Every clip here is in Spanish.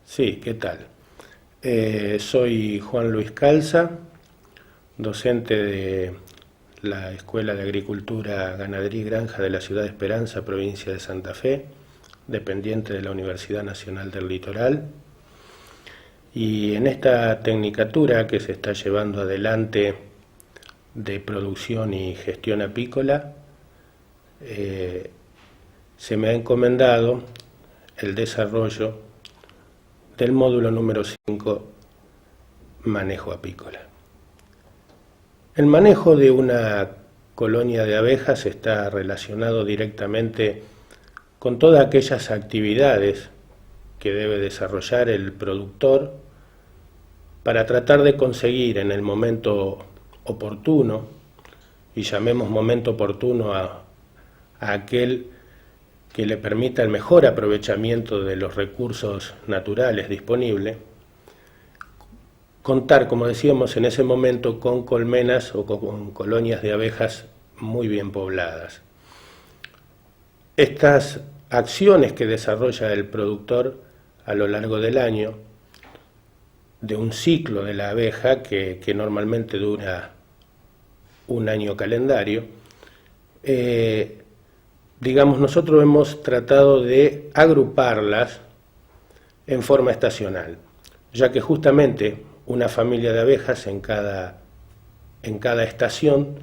Sí, ¿qué tal? Soy Juan Luis Calza, docente de la Escuela de Agricultura, Ganadería y Granja de la ciudad de Esperanza, provincia de Santa Fe, dependiente de la Universidad Nacional del Litoral. Y en esta tecnicatura que se está llevando adelante de producción y gestión apícola, se me ha encomendado el desarrollo del módulo número 5, manejo apícola. El manejo de una colonia de abejas está relacionado directamente con todas aquellas actividades que debe desarrollar el productor para tratar de conseguir en el momento oportuno, y llamemos momento oportuno a aquel que le permita el mejor aprovechamiento de los recursos naturales disponibles, contar, como decíamos en ese momento, con colmenas o con colonias de abejas muy bien pobladas. Estas acciones que desarrolla el productor a lo largo del año, de un ciclo de la abeja que normalmente dura un año calendario, digamos, nosotros hemos tratado de agruparlas en forma estacional, ya que justamente una familia de abejas en cada estación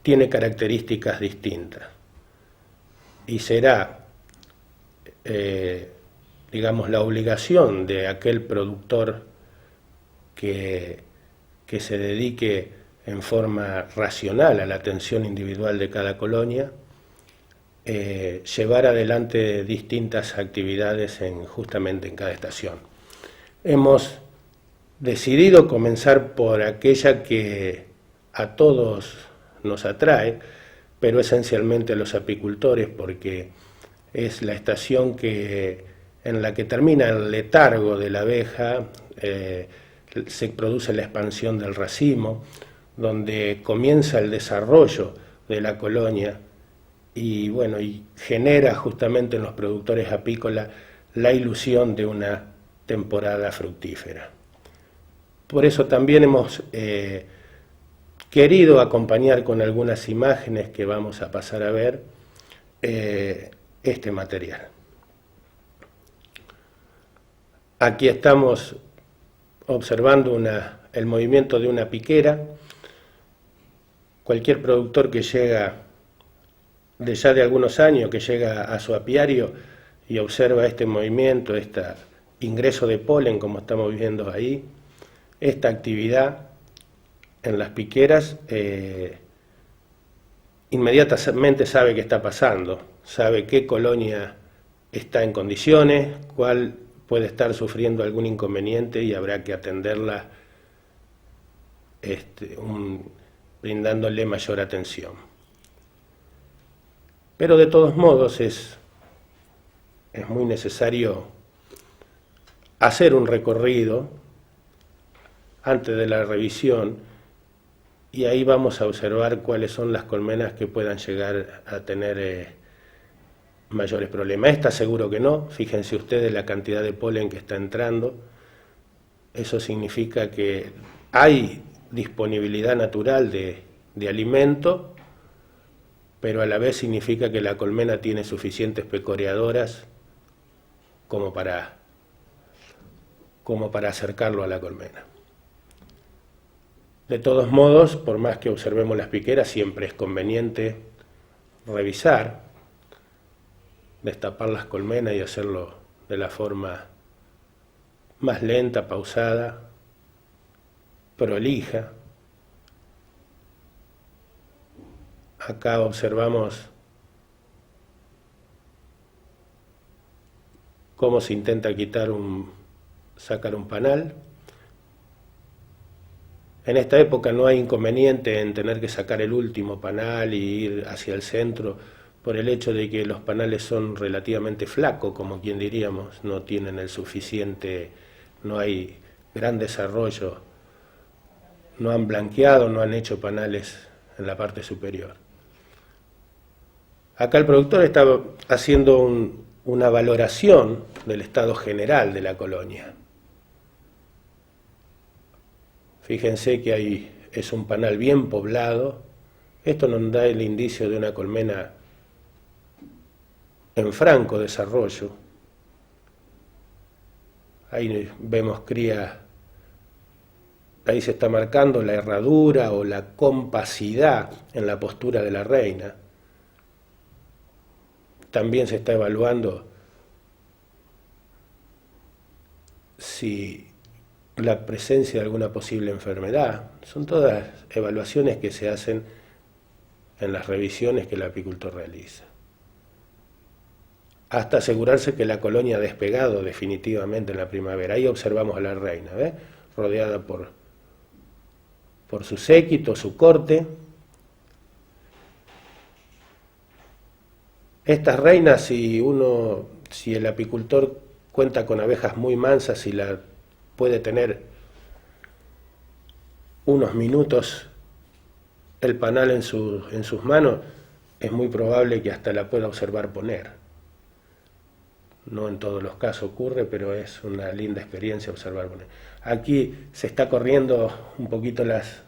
tiene características distintas. Y será, digamos, la obligación de aquel productor que se dedique en forma racional a la atención individual de cada colonia, llevar adelante distintas actividades justamente en cada estación. Hemos decidido comenzar por aquella que a todos nos atrae, pero esencialmente a los apicultores, porque es la estación en la que termina el letargo de la abeja, se produce la expansión del racimo, donde comienza el desarrollo de la colonia y genera justamente en los productores apícolas la ilusión de una temporada fructífera. Por eso también hemos querido acompañar con algunas imágenes que vamos a pasar a ver este material. Aquí estamos observando el movimiento de una piquera. Cualquier productor que llega de ya de algunos años, que llega a su apiario y observa este movimiento, este ingreso de polen, como estamos viendo ahí, esta actividad en las piqueras, inmediatamente sabe qué está pasando, sabe qué colonia está en condiciones, cuál puede estar sufriendo algún inconveniente y habrá que atenderla brindándole mayor atención. Pero de todos modos es muy necesario hacer un recorrido antes de la revisión, y ahí vamos a observar cuáles son las colmenas que puedan llegar a tener mayores problemas. Esta seguro que no, fíjense ustedes la cantidad de polen que está entrando. Eso significa que hay disponibilidad natural de alimento, pero a la vez significa que la colmena tiene suficientes pecoreadoras como para acercarlo a la colmena. De todos modos, por más que observemos las piqueras, siempre es conveniente revisar, destapar las colmenas y hacerlo de la forma más lenta, pausada, prolija. Acá observamos cómo se intenta sacar un panal. En esta época no hay inconveniente en tener que sacar el último panal y ir hacia el centro, por el hecho de que los panales son relativamente flacos, como quien diríamos, no tienen el suficiente, no hay gran desarrollo, no han blanqueado, no han hecho panales en la parte superior. Acá el productor está haciendo una valoración del estado general de la colonia. Fíjense que es un panal bien poblado. Esto nos da el indicio de una colmena en franco desarrollo. Ahí vemos cría, ahí se está marcando la herradura o la compacidad en la postura de la reina. También se está evaluando si la presencia de alguna posible enfermedad. Son todas evaluaciones que se hacen en las revisiones que el apicultor realiza, hasta asegurarse que la colonia ha despegado definitivamente en la primavera. Ahí observamos a la reina, ¿ves? Rodeada por su séquito, su corte. Estas reinas, si el apicultor cuenta con abejas muy mansas y la puede tener unos minutos el panal en sus manos, es muy probable que hasta la pueda observar poner. No en todos los casos ocurre, pero es una linda experiencia observar poner. Aquí se está corriendo un poquito las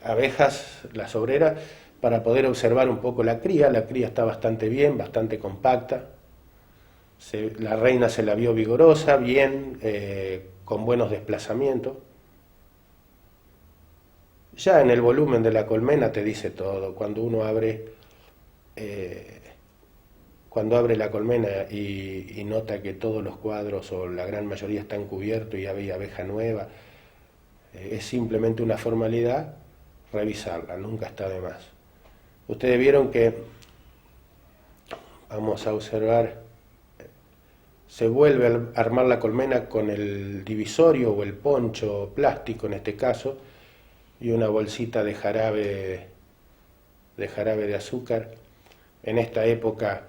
abejas, las obreras, para poder observar un poco la cría. La cría está bastante bien, bastante compacta. La reina se la vio vigorosa, bien, con buenos desplazamientos. Ya en el volumen de la colmena te dice todo. Cuando uno abre la colmena y nota que todos los cuadros o la gran mayoría están cubiertos y hay abeja nueva, es simplemente una formalidad revisarla, nunca está de más. Ustedes vieron que, vamos a observar, se vuelve a armar la colmena con el divisorio o el poncho plástico en este caso, y una bolsita de jarabe de azúcar. En esta época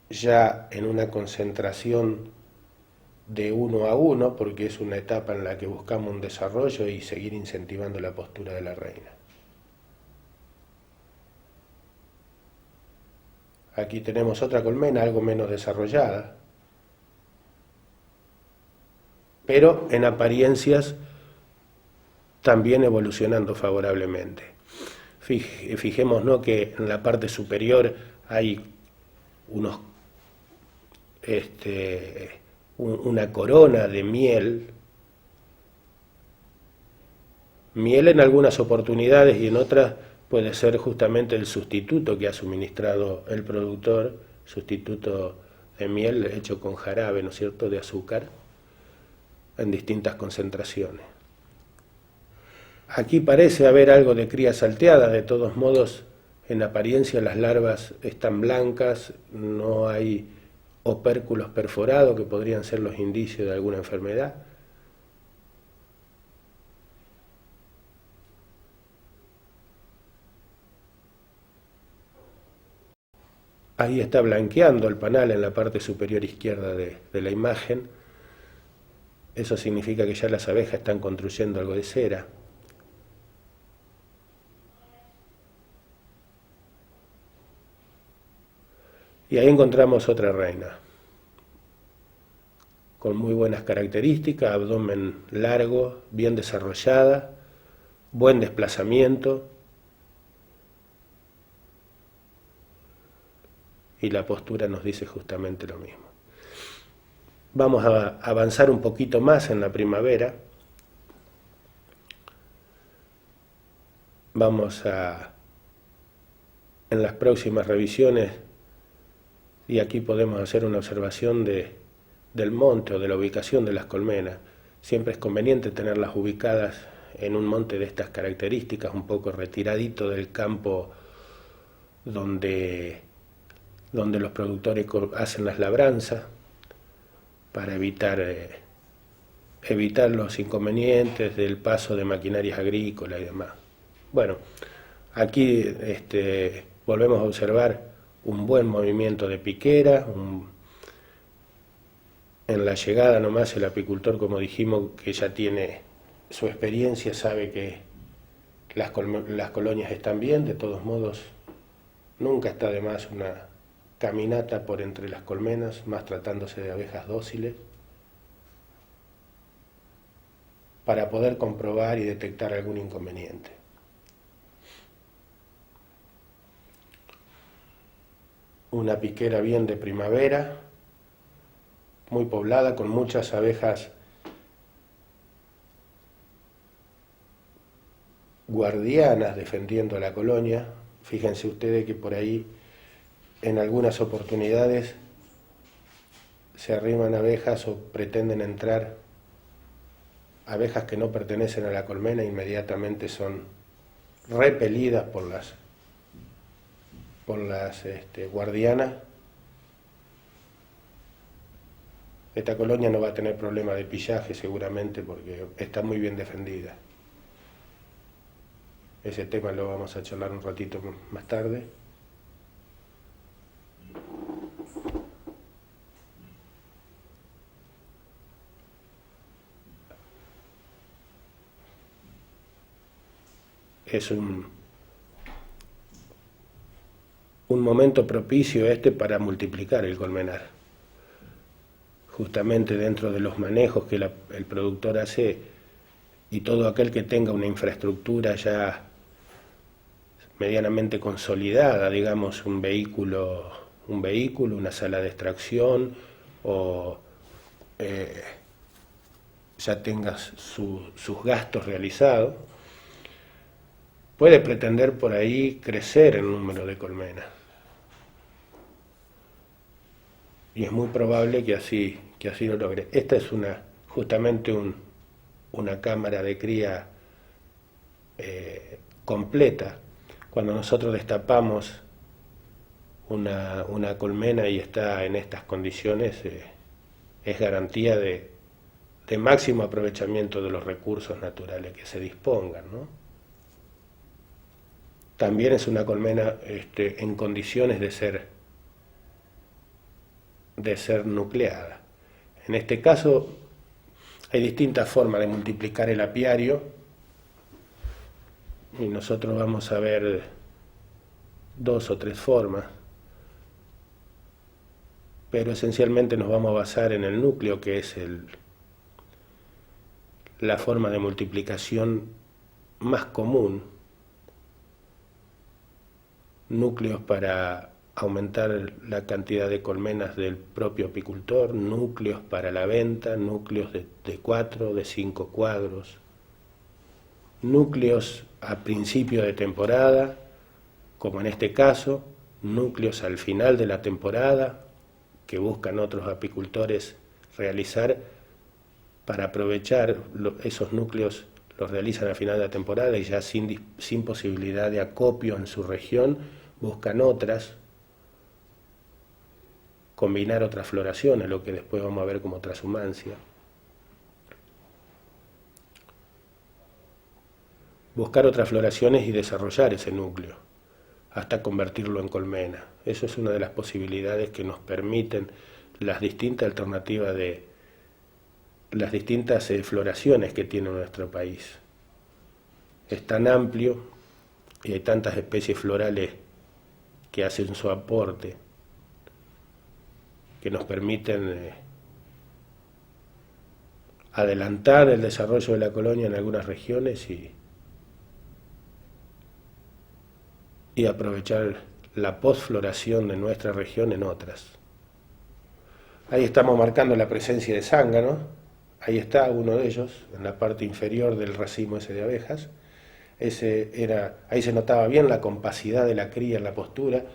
ya en una concentración de 1 a 1, porque es una etapa en la que buscamos un desarrollo y seguir incentivando la postura de la reina. Aquí tenemos otra colmena, algo menos desarrollada, pero en apariencias también evolucionando favorablemente. Fijémonos que en la parte superior hay una corona de miel en algunas oportunidades, y en otras puede ser justamente el sustituto que ha suministrado el productor, sustituto de miel hecho con jarabe, ¿no es cierto?, de azúcar, en distintas concentraciones. Aquí parece haber algo de cría salteada. De todos modos, en apariencia las larvas están blancas, no hay opérculos perforados que podrían ser los indicios de alguna enfermedad. Ahí está blanqueando el panal en la parte superior izquierda de la imagen. Eso significa que ya las abejas están construyendo algo de cera. Y ahí encontramos otra reina, con muy buenas características, abdomen largo, bien desarrollada, buen desplazamiento, y la postura nos dice justamente lo mismo. Vamos a avanzar un poquito más en la primavera. En las próximas revisiones, y aquí podemos hacer una observación del monte o de la ubicación de las colmenas. Siempre es conveniente tenerlas ubicadas en un monte de estas características, un poco retiradito del campo donde los productores hacen las labranzas, para evitar los inconvenientes del paso de maquinarias agrícolas y demás. Bueno, aquí volvemos a observar un buen movimiento de piquera. En la llegada nomás el apicultor, como dijimos, que ya tiene su experiencia, sabe que las colonias están bien. De todos modos, nunca está de más una caminata por entre las colmenas, más tratándose de abejas dóciles, para poder comprobar y detectar algún inconveniente. Una piquera bien de primavera, muy poblada, con muchas abejas guardianas defendiendo la colonia. Fíjense ustedes que por ahí en algunas oportunidades se arriman abejas o pretenden entrar abejas que no pertenecen a la colmena, inmediatamente son repelidas por las guardianas. Esta colonia no va a tener problema de pillaje seguramente porque está muy bien defendida. Ese tema lo vamos a charlar un ratito más tarde. Es un momento propicio para multiplicar el colmenar. Justamente dentro de los manejos que el productor hace, y todo aquel que tenga una infraestructura ya medianamente consolidada, digamos un vehículo, una sala de extracción, o ya tengas sus gastos realizados, puede pretender por ahí crecer el número de colmenas. Y es muy probable que así lo logre. Esta es justamente una cámara de cría completa. Cuando nosotros destapamos una colmena y está en estas condiciones, es garantía de máximo aprovechamiento de los recursos naturales que se dispongan, ¿no? También es una colmena en condiciones de ser nucleada. En este caso hay distintas formas de multiplicar el apiario y nosotros vamos a ver 2 o 3 formas, pero esencialmente nos vamos a basar en el núcleo, que es la forma de multiplicación más común. Núcleos para aumentar la cantidad de colmenas del propio apicultor, núcleos para la venta, núcleos de 4, de 5 cuadros, núcleos a principio de temporada, como en este caso, núcleos al final de la temporada, que buscan otros apicultores realizar para aprovechar esos núcleos, los realizan al final de la temporada y ya sin posibilidad de acopio en su región, buscan otras, combinar otras floraciones, lo que después vamos a ver como transhumancia. Buscar otras floraciones y desarrollar ese núcleo, hasta convertirlo en colmena. Eso es una de las posibilidades que nos permiten las distintas alternativas las distintas floraciones que tiene nuestro país. Es tan amplio y hay tantas especies florales que hacen su aporte, que nos permiten adelantar el desarrollo de la colonia en algunas regiones y aprovechar la posfloración de nuestra región en otras. Ahí estamos marcando la presencia de zánganos. Ahí está uno de ellos, en la parte inferior del racimo ese de abejas. Ahí se notaba bien la compacidad de la cría en la postura,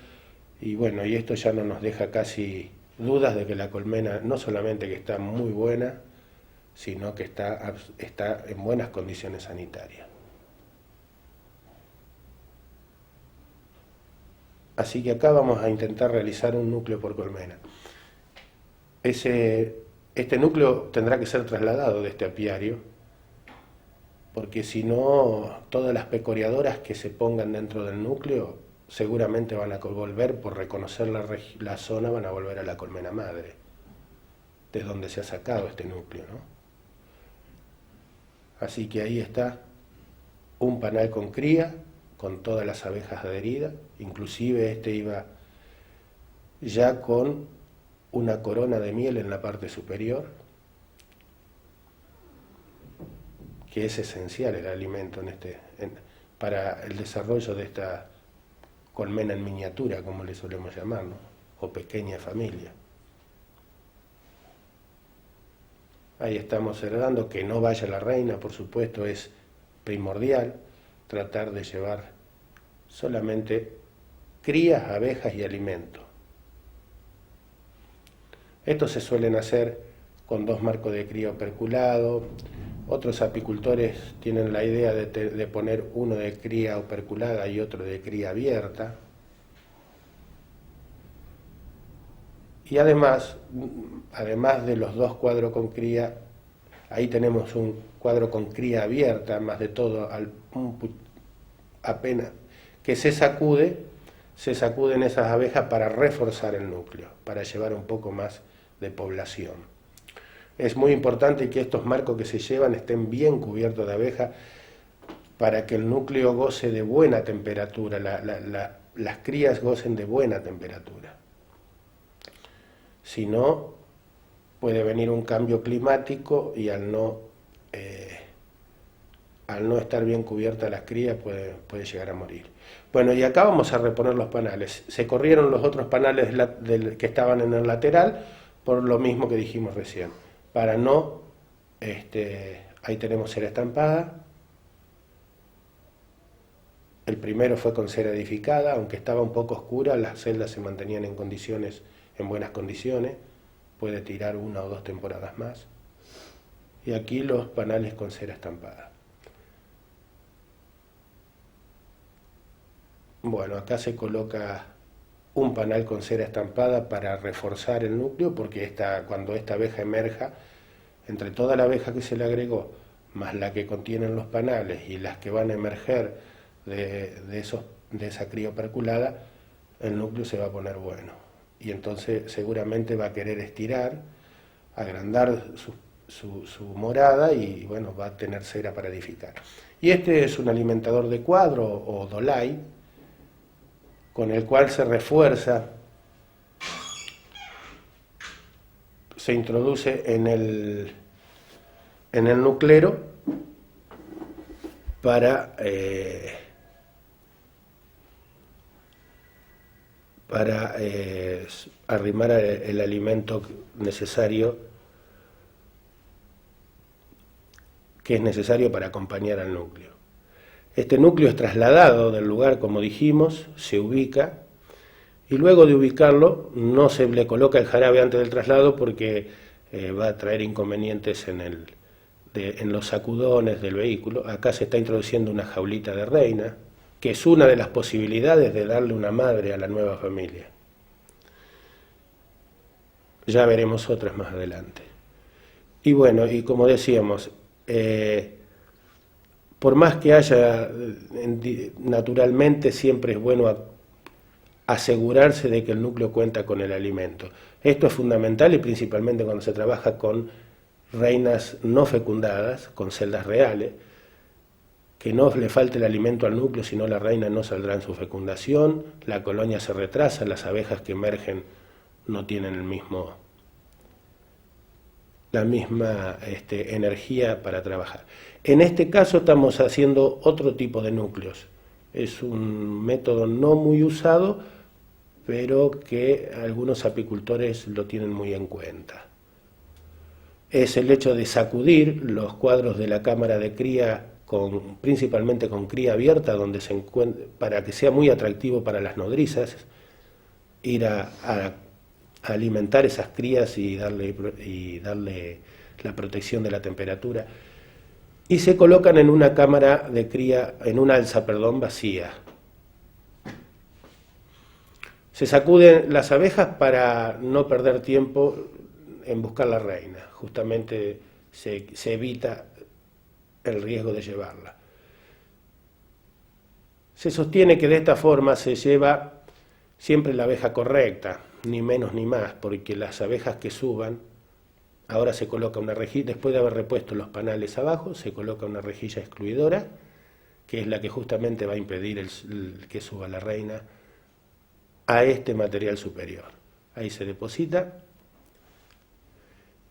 y bueno, y esto ya no nos deja casi dudas de que la colmena no solamente que está muy buena, sino que está en buenas condiciones sanitarias. Así que acá vamos a intentar realizar un núcleo por colmena. Este núcleo tendrá que ser trasladado de este apiario, porque si no, todas las pecoreadoras que se pongan dentro del núcleo seguramente van a volver, por reconocer la zona, van a volver a la colmena madre, de donde se ha sacado este núcleo, ¿no? Así que ahí está un panal con cría, con todas las abejas adheridas, inclusive iba ya con una corona de miel en la parte superior, que es esencial el alimento para el desarrollo de esta colmena en miniatura, como le solemos llamar, ¿no? O pequeña familia. Ahí estamos observando que no vaya la reina, por supuesto, es primordial tratar de llevar solamente crías, abejas y alimento. Estos se suelen hacer con 2 marcos de cría operculado. Otros apicultores tienen la idea de poner uno de cría operculada y otro de cría abierta. Y además de los 2 cuadros con cría, ahí tenemos un cuadro con cría abierta, más de todo apenas que se sacuden esas abejas para reforzar el núcleo, para llevar un poco más de población. Es muy importante que estos marcos que se llevan estén bien cubiertos de abejas para que el núcleo goce de buena temperatura, las crías gocen de buena temperatura. Si no, puede venir un cambio climático y al no estar bien cubiertas las crías puede llegar a morir. Bueno, y acá vamos a reponer los panales. Se corrieron los otros panales que estaban en el lateral por lo mismo que dijimos recién. Para no, ahí tenemos cera estampada. El primero fue con cera edificada, aunque estaba un poco oscura, las celdas se mantenían en buenas condiciones, puede tirar 1 o 2 temporadas más. Y aquí los panales con cera estampada. Bueno, acá se coloca un panal con cera estampada para reforzar el núcleo, porque cuando esta abeja emerja, entre toda la abeja que se le agregó, más la que contienen los panales y las que van a emerger de esa cría operculada, el núcleo se va a poner bueno. Y entonces seguramente va a querer estirar, agrandar su morada y bueno, va a tener cera para edificar. Y este es un alimentador de cuadro o dolai, con el cual se refuerza, se introduce en el nuclero para arrimar el alimento necesario, que es necesario para acompañar al núcleo. Este núcleo es trasladado del lugar, como dijimos, se ubica, y luego de ubicarlo no se le coloca el jarabe antes del traslado porque va a traer inconvenientes en los sacudones del vehículo. Acá se está introduciendo una jaulita de reina, que es una de las posibilidades de darle una madre a la nueva familia. Ya veremos otras más adelante. Y bueno, y como decíamos, por más que haya, naturalmente siempre es bueno asegurarse de que el núcleo cuenta con el alimento. Esto es fundamental y principalmente cuando se trabaja con reinas no fecundadas, con celdas reales, que no le falte el alimento al núcleo, si no la reina no saldrá en su fecundación, la colonia se retrasa, las abejas que emergen no tienen la misma energía para trabajar. En este caso estamos haciendo otro tipo de núcleos. Es un método no muy usado, pero que algunos apicultores lo tienen muy en cuenta. Es el hecho de sacudir los cuadros de la cámara de cría, principalmente con cría abierta, donde se encuentra, para que sea muy atractivo para las nodrizas, ir a alimentar esas crías y darle la protección de la temperatura. Y se colocan en una cámara de cría, en una alza, vacía. Se sacuden las abejas para no perder tiempo en buscar la reina. Justamente se evita el riesgo de llevarla. Se sostiene que de esta forma se lleva siempre la abeja correcta, ni menos ni más, porque las abejas que suban, ahora se coloca una rejilla, después de haber repuesto los panales abajo, se coloca una rejilla excluidora, que es la que justamente va a impedir que suba la reina a este material superior. ahí se deposita,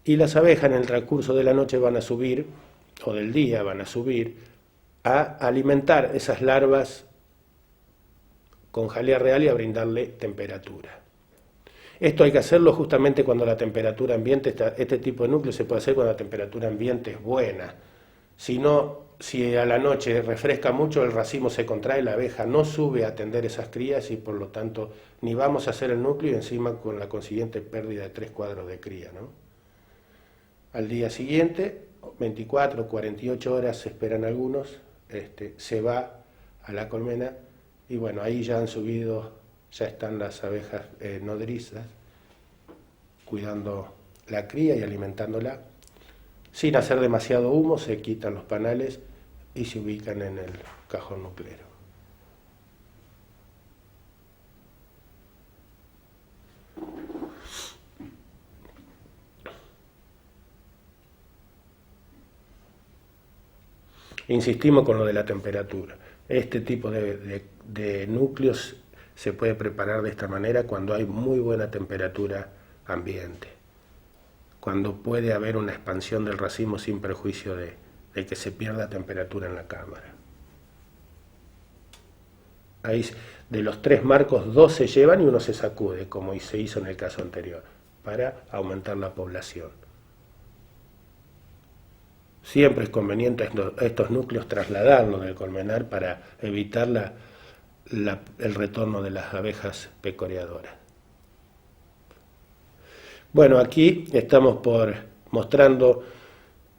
y las abejas en el transcurso de la noche van a subir, o del día van a subir, a alimentar esas larvas con jalea real y a brindarle temperatura. Esto hay que hacerlo justamente cuando la temperatura ambiente, este tipo de núcleo se puede hacer cuando la temperatura ambiente es buena. Si no, si a la noche refresca mucho, el racimo se contrae, la abeja no sube a atender esas crías y por lo tanto ni vamos a hacer el núcleo y encima con la consiguiente pérdida de 3 cuadros de cría, ¿no? Al día siguiente, 24 o 48 horas se esperan algunos, se va a la colmena y bueno, ahí ya han subido, ya están las abejas nodrizas cuidando la cría y alimentándola. Sin hacer demasiado humo, se quitan los panales y se ubican en el cajón nucleero. Insistimos con lo de la temperatura. Este tipo de núcleos se puede preparar de esta manera cuando hay muy buena temperatura ambiente, cuando puede haber una expansión del racimo sin perjuicio de que se pierda temperatura en la cámara. Ahí, de los 3 marcos, 2 se llevan y 1 se sacude, como se hizo en el caso anterior, para aumentar la población. Siempre es conveniente a estos núcleos trasladarlos del colmenar para evitar el retorno de las abejas pecoreadoras. Bueno, aquí estamos mostrando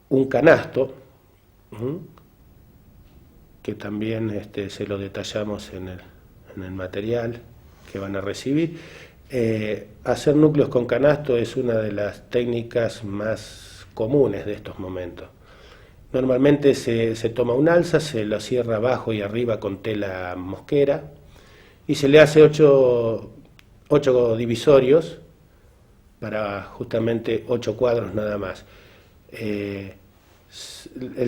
un canasto, que también se lo detallamos en el material que van a recibir. Hacer núcleos con canasto es una de las técnicas más comunes de estos momentos. Normalmente se toma un alza, se lo cierra abajo y arriba con tela mosquera y se le hace 8 divisorios para justamente 8 cuadros nada más. El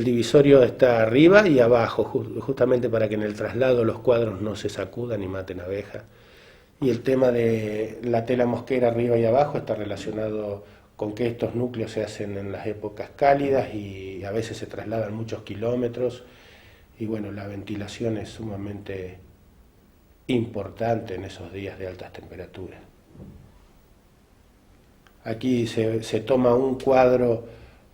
divisorio está arriba y abajo, justamente para que en el traslado los cuadros no se sacudan y maten abejas. Y el tema de la tela mosquera arriba y abajo está relacionado con que estos núcleos se hacen en las épocas cálidas y a veces se trasladan muchos kilómetros y bueno, la ventilación es sumamente importante en esos días de altas temperaturas. Aquí se toma un cuadro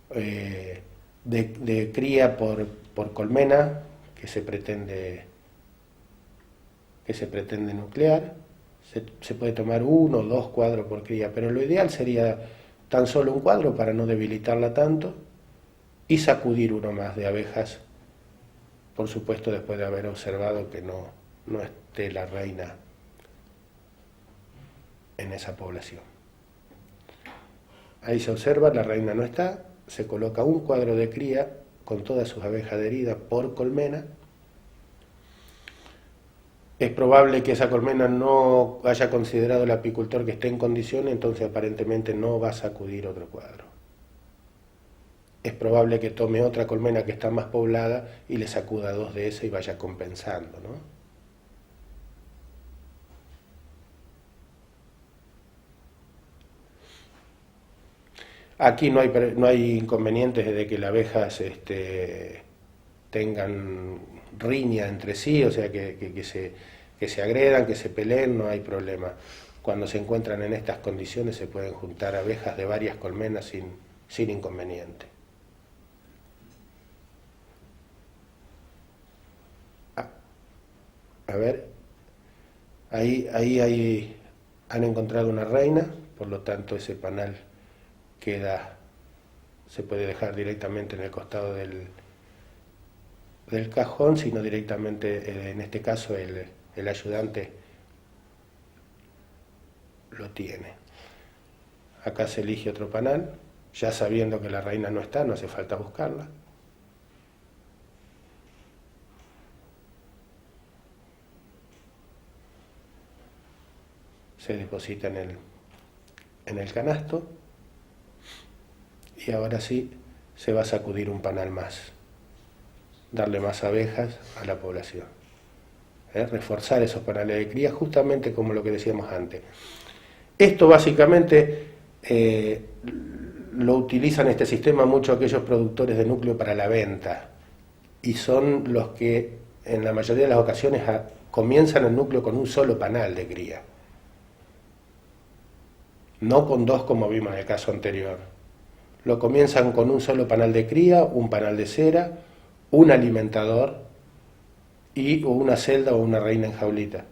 de cría por colmena que se pretende nuclear. Se puede tomar 1 o 2 cuadros por cría, pero lo ideal sería tan solo un cuadro para no debilitarla tanto y sacudir uno más de abejas, por supuesto después de haber observado que no esté la reina en esa población. Ahí se observa, la reina no está, se coloca un cuadro de cría con todas sus abejas adheridas por colmena. Es probable que esa colmena no haya considerado el apicultor que esté en condiciones, entonces aparentemente no va a sacudir otro cuadro. Es probable que tome otra colmena que está más poblada y le sacuda 2 de esas y vaya compensando, ¿no? Aquí no hay inconvenientes de que las abejas tengan riña entre sí, o sea, que se agredan, que se peleen, no hay problema. Cuando se encuentran en estas condiciones se pueden juntar abejas de varias colmenas sin inconveniente. A ver, ahí han encontrado una reina, por lo tanto ese panal se puede dejar directamente en el costado del cajón, sino directamente, en este caso, el ayudante lo tiene. Acá se elige otro panal, ya sabiendo que la reina no está, no hace falta buscarla. Se deposita en el canasto y ahora sí se va a sacudir un panal más, darle más abejas a la población. Reforzar esos panales de cría, justamente como lo que decíamos antes. Esto básicamente lo utilizan este sistema mucho aquellos productores de núcleo para la venta, y son los que en la mayoría de las ocasiones comienzan el núcleo con un solo panal de cría, no con dos como vimos en el caso anterior. Lo comienzan con un solo panal de cría, un panal de cera, un alimentador y una celda o una reina en jaulita.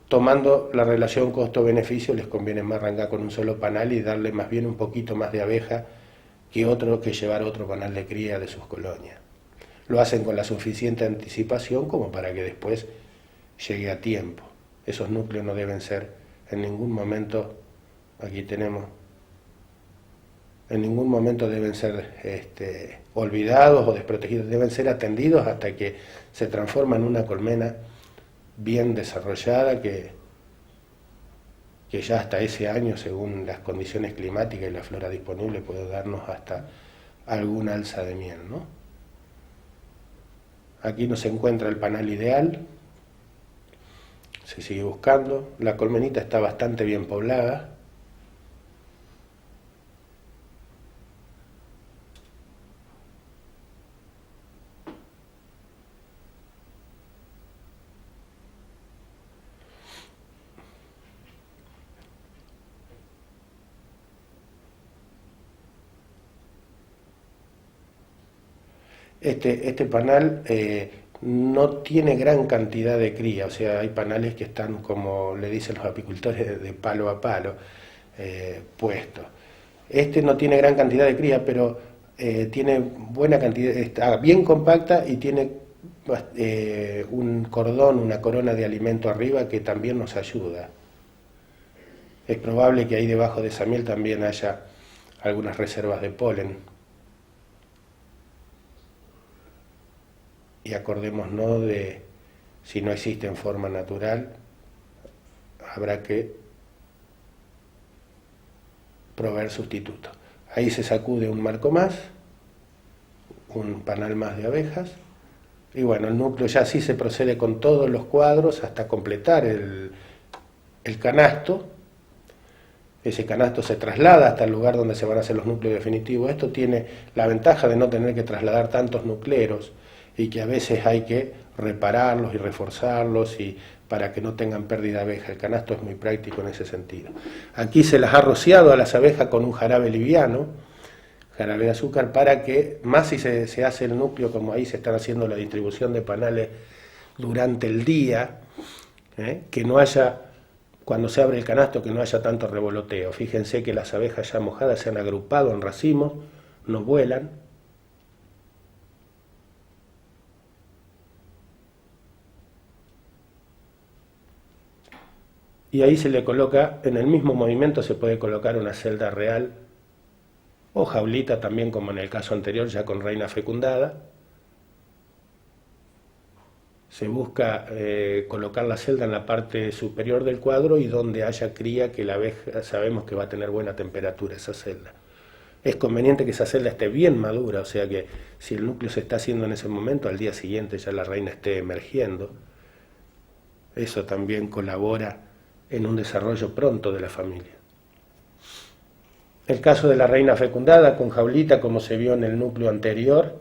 Tomando la relación costo-beneficio, les conviene más arrancar con un solo panal y darle más bien un poquito más de abeja que llevar otro panal de cría de sus colonias. Lo hacen con la suficiente anticipación como para que después llegue a tiempo. Esos núcleos no deben ser en ningún momento, aquí tenemos, en ningún momento deben ser olvidados o desprotegidos, deben ser atendidos hasta que se transforma en una colmena bien desarrollada que ya hasta ese año, según las condiciones climáticas y la flora disponible, puede darnos hasta alguna alza de miel, ¿no? Aquí no se encuentra el panal ideal, se sigue buscando, la colmenita está bastante bien poblada. Este panal no tiene gran cantidad de cría, o sea, hay panales que están, como le dicen los apicultores, de palo a palo puestos. Este no tiene gran cantidad de cría, pero tiene buena cantidad, está bien compacta y tiene un cordón, una corona de alimento arriba que también nos ayuda. Es probable que ahí debajo de esa miel también haya algunas reservas de polen. Y acordémonos de, si no existe en forma natural, habrá que proveer sustitutos. Ahí se sacude un marco más, un panal más de abejas, y bueno, el núcleo ya sí se procede con todos los cuadros hasta completar el canasto. Ese canasto se traslada hasta el lugar donde se van a hacer los núcleos definitivos. Esto tiene la ventaja de no tener que trasladar tantos nucleros, y que a veces hay que repararlos y reforzarlos y para que no tengan pérdida de abeja. El canasto es muy práctico en ese sentido. Aquí se las ha rociado a las abejas con un jarabe liviano, jarabe de azúcar, para que, más si se hace el núcleo, como ahí se están haciendo la distribución de panales durante el día, que no haya, cuando se abre el canasto, que no haya tanto revoloteo. Fíjense que las abejas ya mojadas se han agrupado en racimos, no vuelan. Y ahí se le coloca, en el mismo movimiento se puede colocar una celda real o jaulita también, como en el caso anterior, ya con reina fecundada. Se busca colocar la celda en la parte superior del cuadro y donde haya cría, que la abeja sabemos que va a tener buena temperatura esa celda. Es conveniente que esa celda esté bien madura, o sea que si el núcleo se está haciendo en ese momento, al día siguiente ya la reina esté emergiendo. Eso también colabora en un desarrollo pronto de la familia. El caso de la reina fecundada con jaulita, como se vio en el núcleo anterior,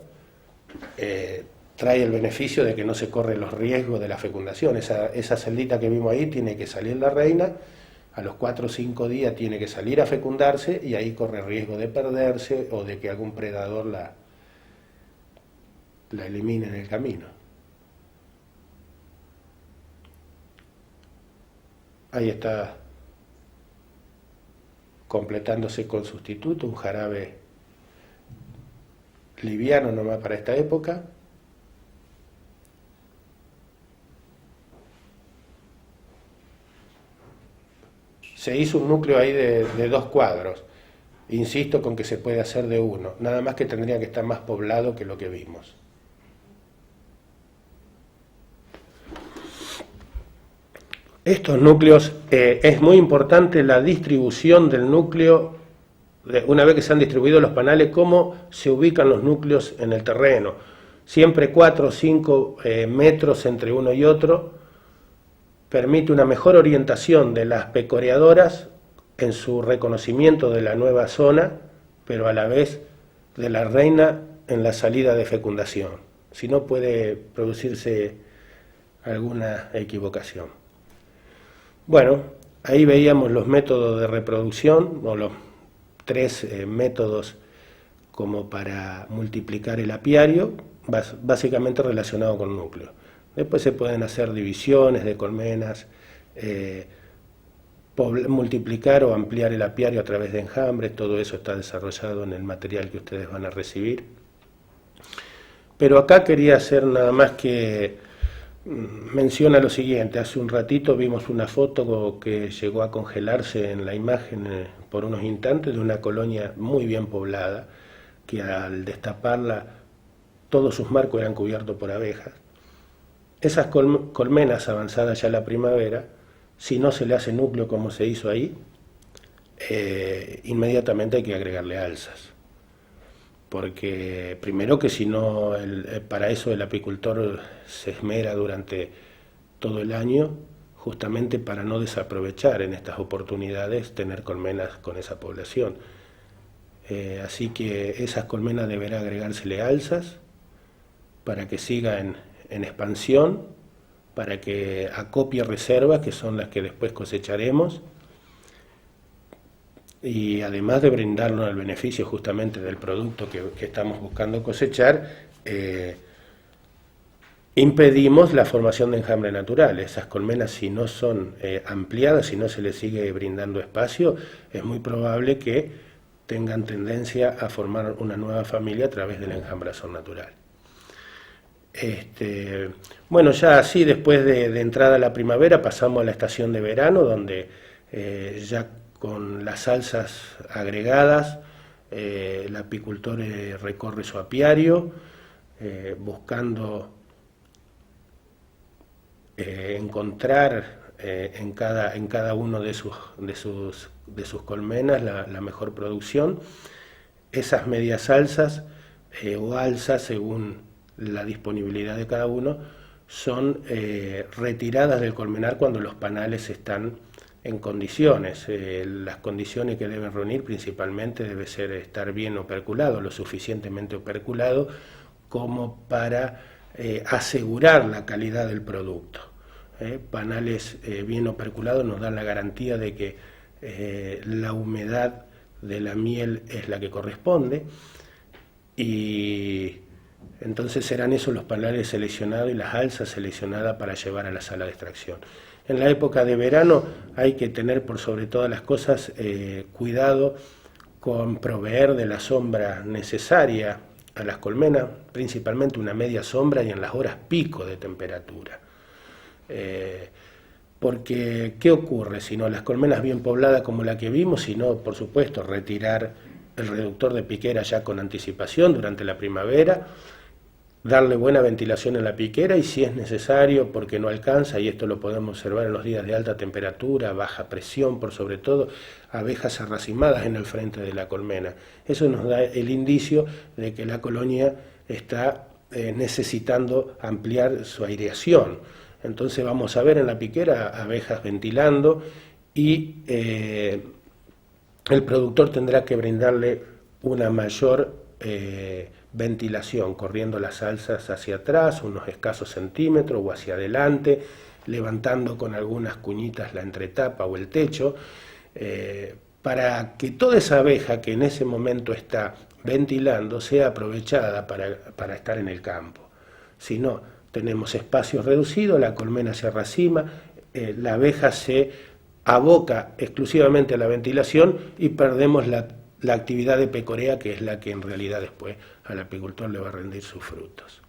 trae el beneficio de que no se corren los riesgos de la fecundación. Esa celdita que vimos ahí tiene que salir la reina, a los 4 o 5 días tiene que salir a fecundarse y ahí corre riesgo de perderse o de que algún predador la elimine en el camino. Ahí está completándose con sustituto, un jarabe liviano nomás para esta época. Se hizo un núcleo ahí de 2 cuadros. Insisto con que se puede hacer de 1, nada más que tendría que estar más poblado que lo que vimos. Estos núcleos, es muy importante la distribución del núcleo, una vez que se han distribuido los panales, cómo se ubican los núcleos en el terreno. Siempre 4 o 5 metros entre uno y otro, permite una mejor orientación de las pecoreadoras en su reconocimiento de la nueva zona, pero a la vez de la reina en la salida de fecundación. Si no, puede producirse alguna equivocación. Bueno, ahí veíamos los métodos de reproducción, o los 3 métodos como para multiplicar el apiario, básicamente relacionado con núcleo. Después se pueden hacer divisiones de colmenas, multiplicar o ampliar el apiario a través de enjambres, todo eso está desarrollado en el material que ustedes van a recibir. Pero acá quería hacer nada más que menciona lo siguiente. Hace un ratito vimos una foto que llegó a congelarse en la imagen por unos instantes de una colonia muy bien poblada, que al destaparla todos sus marcos eran cubiertos por abejas. Esas colmenas avanzadas ya la primavera, si no se le hace núcleo como se hizo ahí, inmediatamente hay que agregarle alzas. Porque primero que si no, para eso el apicultor se esmera durante todo el año, justamente para no desaprovechar en estas oportunidades tener colmenas con esa población. Así que esas colmenas deberá agregársele alzas para que siga en expansión, para que acopie reservas, que son las que después cosecharemos, y además de brindarnos el beneficio justamente del producto que estamos buscando cosechar, impedimos la formación de enjambre natural. Esas colmenas, si no son ampliadas, si no se les sigue brindando espacio, es muy probable que tengan tendencia a formar una nueva familia a través de la enjambrazón natural. Bueno, ya así después de entrada a la primavera pasamos a la estación de verano, donde ya con las alzas agregadas el apicultor recorre su apiario buscando encontrar en cada uno de sus colmenas la mejor producción. Esas medias alzas o alzas, según la disponibilidad de cada uno, son retiradas del colmenar cuando los panales están en condiciones. Las condiciones que deben reunir principalmente debe ser estar bien operculado, lo suficientemente operculado como para asegurar la calidad del producto. Panales bien operculados nos dan la garantía de que la humedad de la miel es la que corresponde, y entonces serán esos los panales seleccionados y las alzas seleccionadas para llevar a la sala de extracción. En la época de verano hay que tener por sobre todas las cosas cuidado con proveer de la sombra necesaria a las colmenas, principalmente una media sombra y en las horas pico de temperatura. Porque, ¿qué ocurre? Si no, las colmenas bien pobladas como la que vimos, si no, por supuesto, retirar el reductor de piquera ya con anticipación durante la primavera, darle buena ventilación en la piquera y si es necesario, porque no alcanza, y esto lo podemos observar en los días de alta temperatura, baja presión, por sobre todo, abejas arracimadas en el frente de la colmena. Eso nos da el indicio de que la colonia está necesitando ampliar su aireación. Entonces vamos a ver en la piquera abejas ventilando y el productor tendrá que brindarle una mayor ventilación, corriendo las alzas hacia atrás, unos escasos centímetros, o hacia adelante, levantando con algunas cuñitas la entretapa o el techo, para que toda esa abeja que en ese momento está ventilando sea aprovechada para estar en el campo. Si no, tenemos espacios reducidos, la colmena se racima, la abeja se aboca exclusivamente a la ventilación y perdemos la actividad de pecorea, que es la que en realidad después al apicultor le va a rendir sus frutos.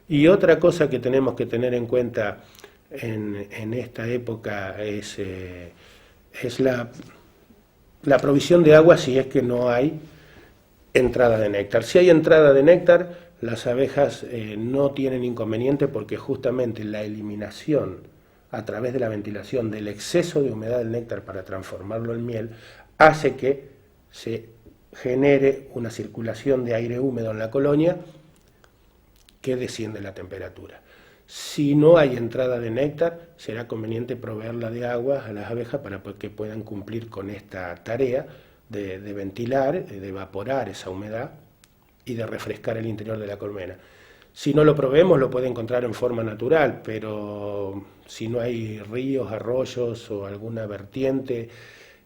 Y otra cosa que tenemos que tener en cuenta en esta época es la provisión de agua, si es que no hay entrada de néctar. Si hay entrada de néctar, las abejas no tienen inconveniente, porque justamente la eliminación a través de la ventilación del exceso de humedad del néctar para transformarlo en miel hace que se genere una circulación de aire húmedo en la colonia que desciende la temperatura. Si no hay entrada de néctar, será conveniente proveerla de agua a las abejas para que puedan cumplir con esta tarea de ventilar, de evaporar esa humedad y de refrescar el interior de la colmena. Si no lo proveemos, lo puede encontrar en forma natural, pero si no hay ríos, arroyos o alguna vertiente,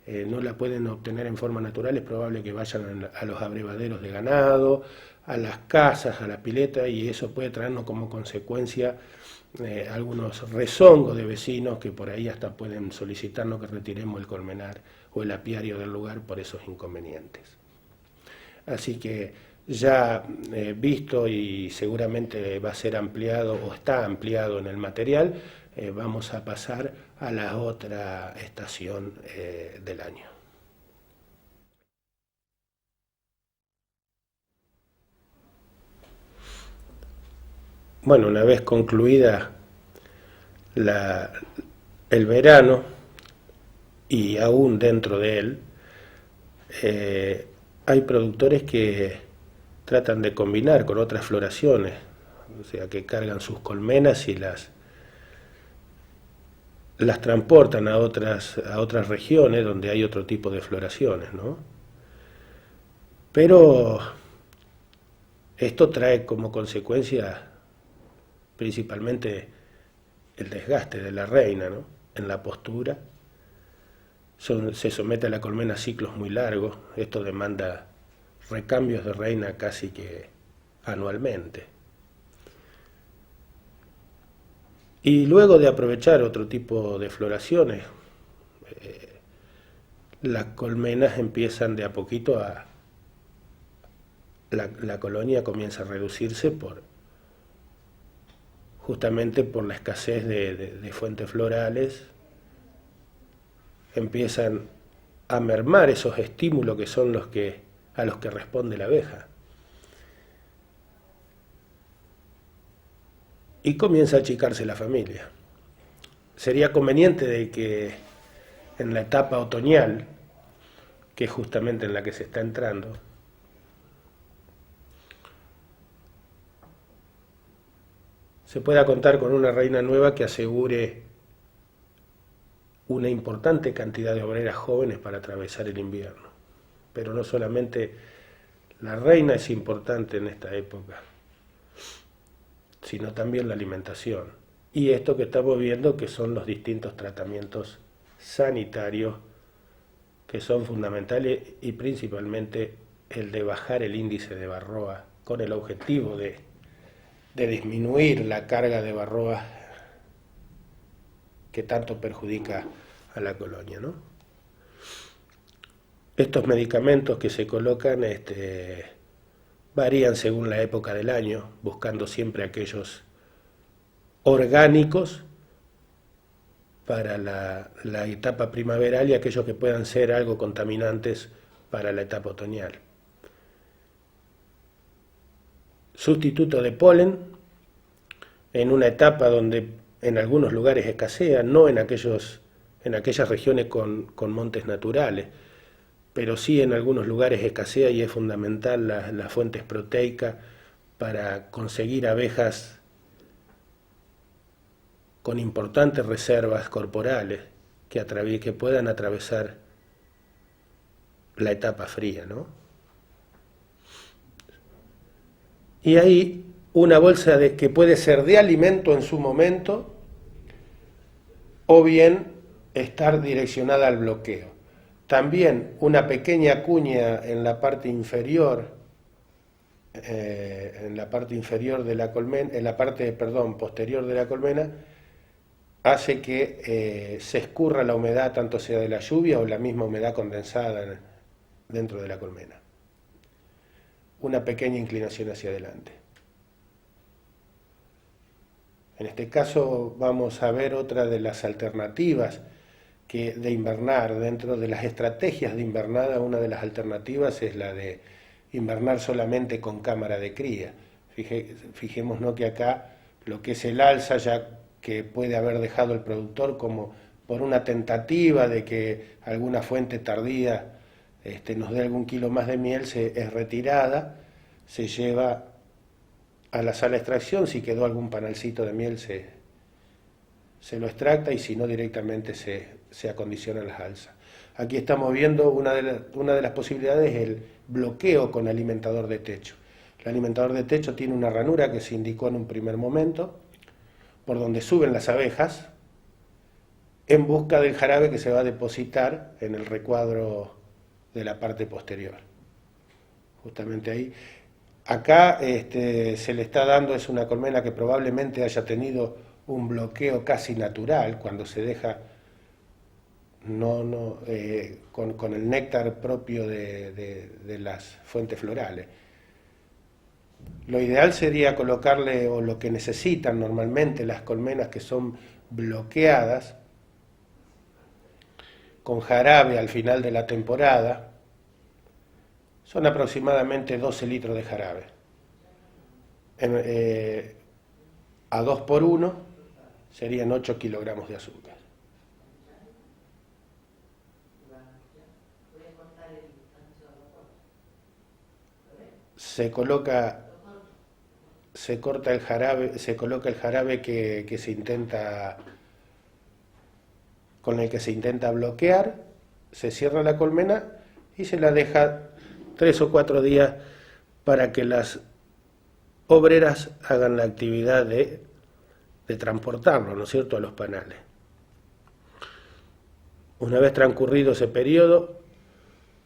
no la pueden obtener en forma natural, es probable que vayan a los abrevaderos de ganado, a las casas, a la pileta, y eso puede traernos como consecuencia algunos rezongos de vecinos que por ahí hasta pueden solicitarnos que retiremos el colmenar o el apiario del lugar por esos inconvenientes. Así que ya visto y seguramente va a ser ampliado o está ampliado en el material, vamos a pasar a la otra estación del año. Bueno, una vez concluida el verano y aún dentro de él, hay productores que tratan de combinar con otras floraciones, o sea, que cargan sus colmenas y las transportan a otras regiones donde hay otro tipo de floraciones, ¿no? Pero esto trae como consecuencia principalmente el desgaste de la reina, ¿no? En la postura. Se somete a la colmena a ciclos muy largos, esto demanda recambios de reina casi que anualmente. Y luego de aprovechar otro tipo de floraciones, las colmenas empiezan de a poquito a... La colonia comienza a reducirse justamente por la escasez de fuentes florales, empiezan a mermar esos estímulos que son a los que responde la abeja. Y comienza a achicarse la familia. Sería conveniente de que en la etapa otoñal, que es justamente en la que se está entrando, se pueda contar con una reina nueva que asegure una importante cantidad de obreras jóvenes para atravesar el invierno. Pero no solamente la reina es importante en esta época, sino también la alimentación. Y esto que estamos viendo que son los distintos tratamientos sanitarios que son fundamentales y principalmente el de bajar el índice de varroa con el objetivo de disminuir la carga de varroa que tanto perjudica a la colonia, ¿no? Estos medicamentos que se colocan varían según la época del año, buscando siempre aquellos orgánicos para la etapa primaveral y aquellos que puedan ser algo contaminantes para la etapa otoñal. Sustituto de polen en una etapa donde en algunos lugares escasea, no en aquellas regiones con montes naturales, pero sí en algunos lugares escasea y es fundamental las fuentes proteicas para conseguir abejas con importantes reservas corporales que puedan atravesar la etapa fría, ¿no? Y ahí una bolsa que puede ser de alimento en su momento o bien estar direccionada al bloqueo. También una pequeña cuña en la parte inferior, de la colmena, en la parte, posterior de la colmena, hace que se escurra la humedad, tanto sea de la lluvia o la misma humedad condensada dentro de la colmena. Una pequeña inclinación hacia adelante. En este caso vamos a ver otra de las alternativas de invernar. Dentro de las estrategias de invernada, una de las alternativas es la de invernar solamente con cámara de cría. Fijémonos que acá lo que es el alza ya que puede haber dejado el productor como por una tentativa de que alguna fuente tardía nos dé algún kilo más de miel, es retirada, se lleva a la sala de extracción. Si quedó algún panalcito de miel se lo extracta, y si no, directamente se acondiciona las alzas. Aquí estamos viendo una de las posibilidades, el bloqueo con alimentador de techo. El alimentador de techo tiene una ranura que se indicó en un primer momento, por donde suben las abejas en busca del jarabe que se va a depositar en el recuadro de la parte posterior. Justamente ahí. Acá se le está dando, es una colmena que probablemente haya tenido un bloqueo casi natural cuando se deja con el néctar propio de las fuentes florales. Lo ideal sería colocarle, o lo que necesitan normalmente las colmenas que son bloqueadas, con jarabe al final de la temporada. Son aproximadamente 12 litros de jarabe. A 2 por 1 serían 8 kilogramos de azúcar. Se coloca el jarabe que se intenta, con el que se intenta bloquear, se cierra la colmena y se la deja 3 o 4 días para que las obreras hagan la actividad de transportarlo, ¿no es cierto?, a los panales. Una vez transcurrido ese periodo,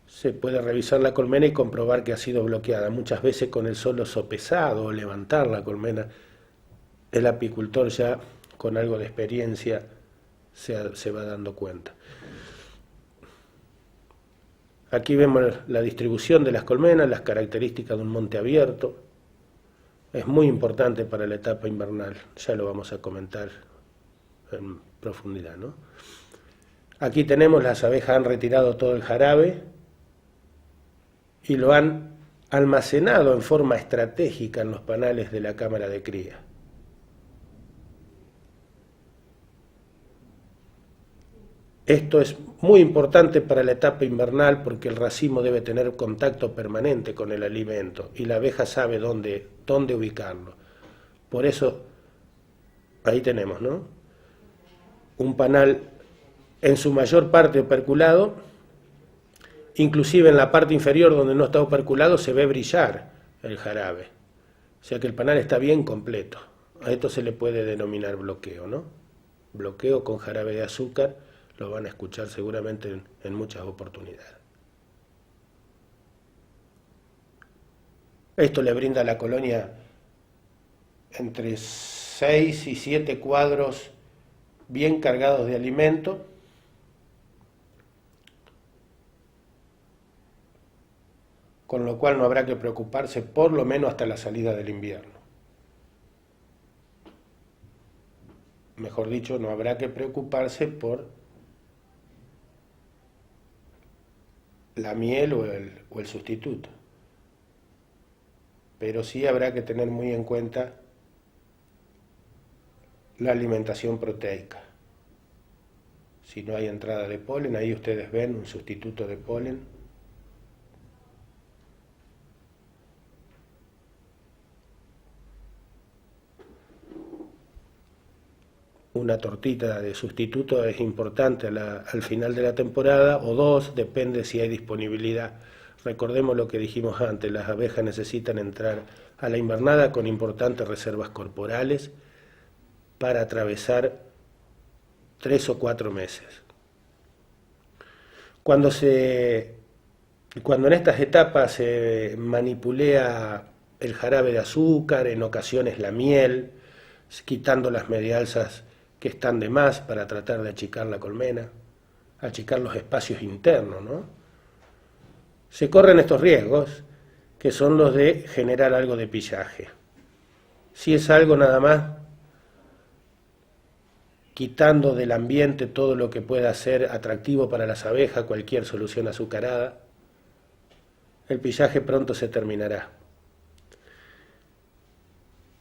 se puede revisar la colmena y comprobar que ha sido bloqueada. Muchas veces con el solo sopesado o levantar la colmena, el apicultor ya con algo de experiencia se va dando cuenta. Aquí vemos la distribución de las colmenas, las características de un monte abierto. Es muy importante para la etapa invernal, ya lo vamos a comentar en profundidad, ¿no? Aquí tenemos, las abejas han retirado todo el jarabe y lo han almacenado en forma estratégica en los panales de la cámara de cría. Esto es muy importante para la etapa invernal porque el racimo debe tener contacto permanente con el alimento y la abeja sabe dónde ubicarlo. Por eso, ahí tenemos, ¿no?, un panal en su mayor parte operculado. Inclusive en la parte inferior donde no está operculado se ve brillar el jarabe. O sea que el panal está bien completo. A esto se le puede denominar bloqueo, ¿no? Bloqueo con jarabe de azúcar, lo van a escuchar seguramente en muchas oportunidades. Esto le brinda a la colonia entre 6 y 7 cuadros bien cargados de alimento, con lo cual no habrá que preocuparse por lo menos hasta la salida del invierno. Mejor dicho, no habrá que preocuparse por la miel o el sustituto. Pero sí habrá que tener muy en cuenta la alimentación proteica. Si no hay entrada de polen, ahí ustedes ven un sustituto de polen. Una tortita de sustituto es importante al final de la temporada, o 2, depende si hay disponibilidad. Recordemos lo que dijimos antes, las abejas necesitan entrar a la invernada con importantes reservas corporales para atravesar 3 o 4 meses. Cuando en estas etapas se manipulea el jarabe de azúcar, en ocasiones la miel, quitando las medialzas que están de más para tratar de achicar la colmena, achicar los espacios internos, ¿no? Se corren estos riesgos, que son los de generar algo de pillaje. Si es algo nada más, quitando del ambiente todo lo que pueda ser atractivo para las abejas, cualquier solución azucarada, el pillaje pronto se terminará.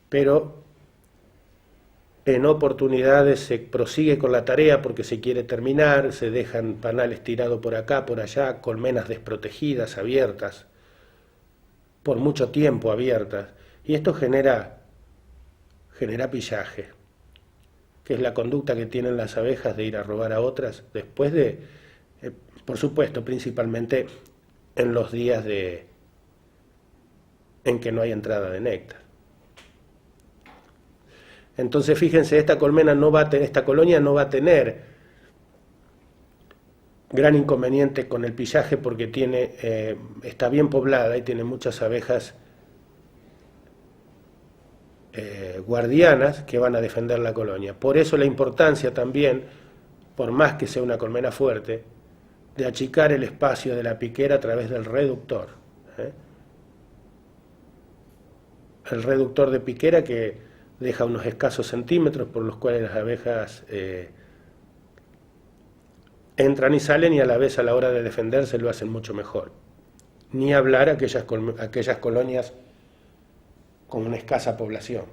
Pero en oportunidades se prosigue con la tarea porque se quiere terminar, se dejan panales tirados por acá, por allá, colmenas desprotegidas, abiertas, por mucho tiempo abiertas, Y esto genera pillaje, que es la conducta que tienen las abejas de ir a robar a otras después de, por supuesto, principalmente en los días en que no hay entrada de néctar. Entonces, fíjense, esta colonia no va a tener gran inconveniente con el pillaje porque está bien poblada y tiene muchas abejas guardianas que van a defender la colonia. Por eso la importancia también, por más que sea una colmena fuerte, de achicar el espacio de la piquera a través del reductor. El reductor de piquera que deja unos escasos centímetros por los cuales las abejas entran y salen, y a la vez a la hora de defenderse lo hacen mucho mejor. Ni hablar aquellas colonias con una escasa población.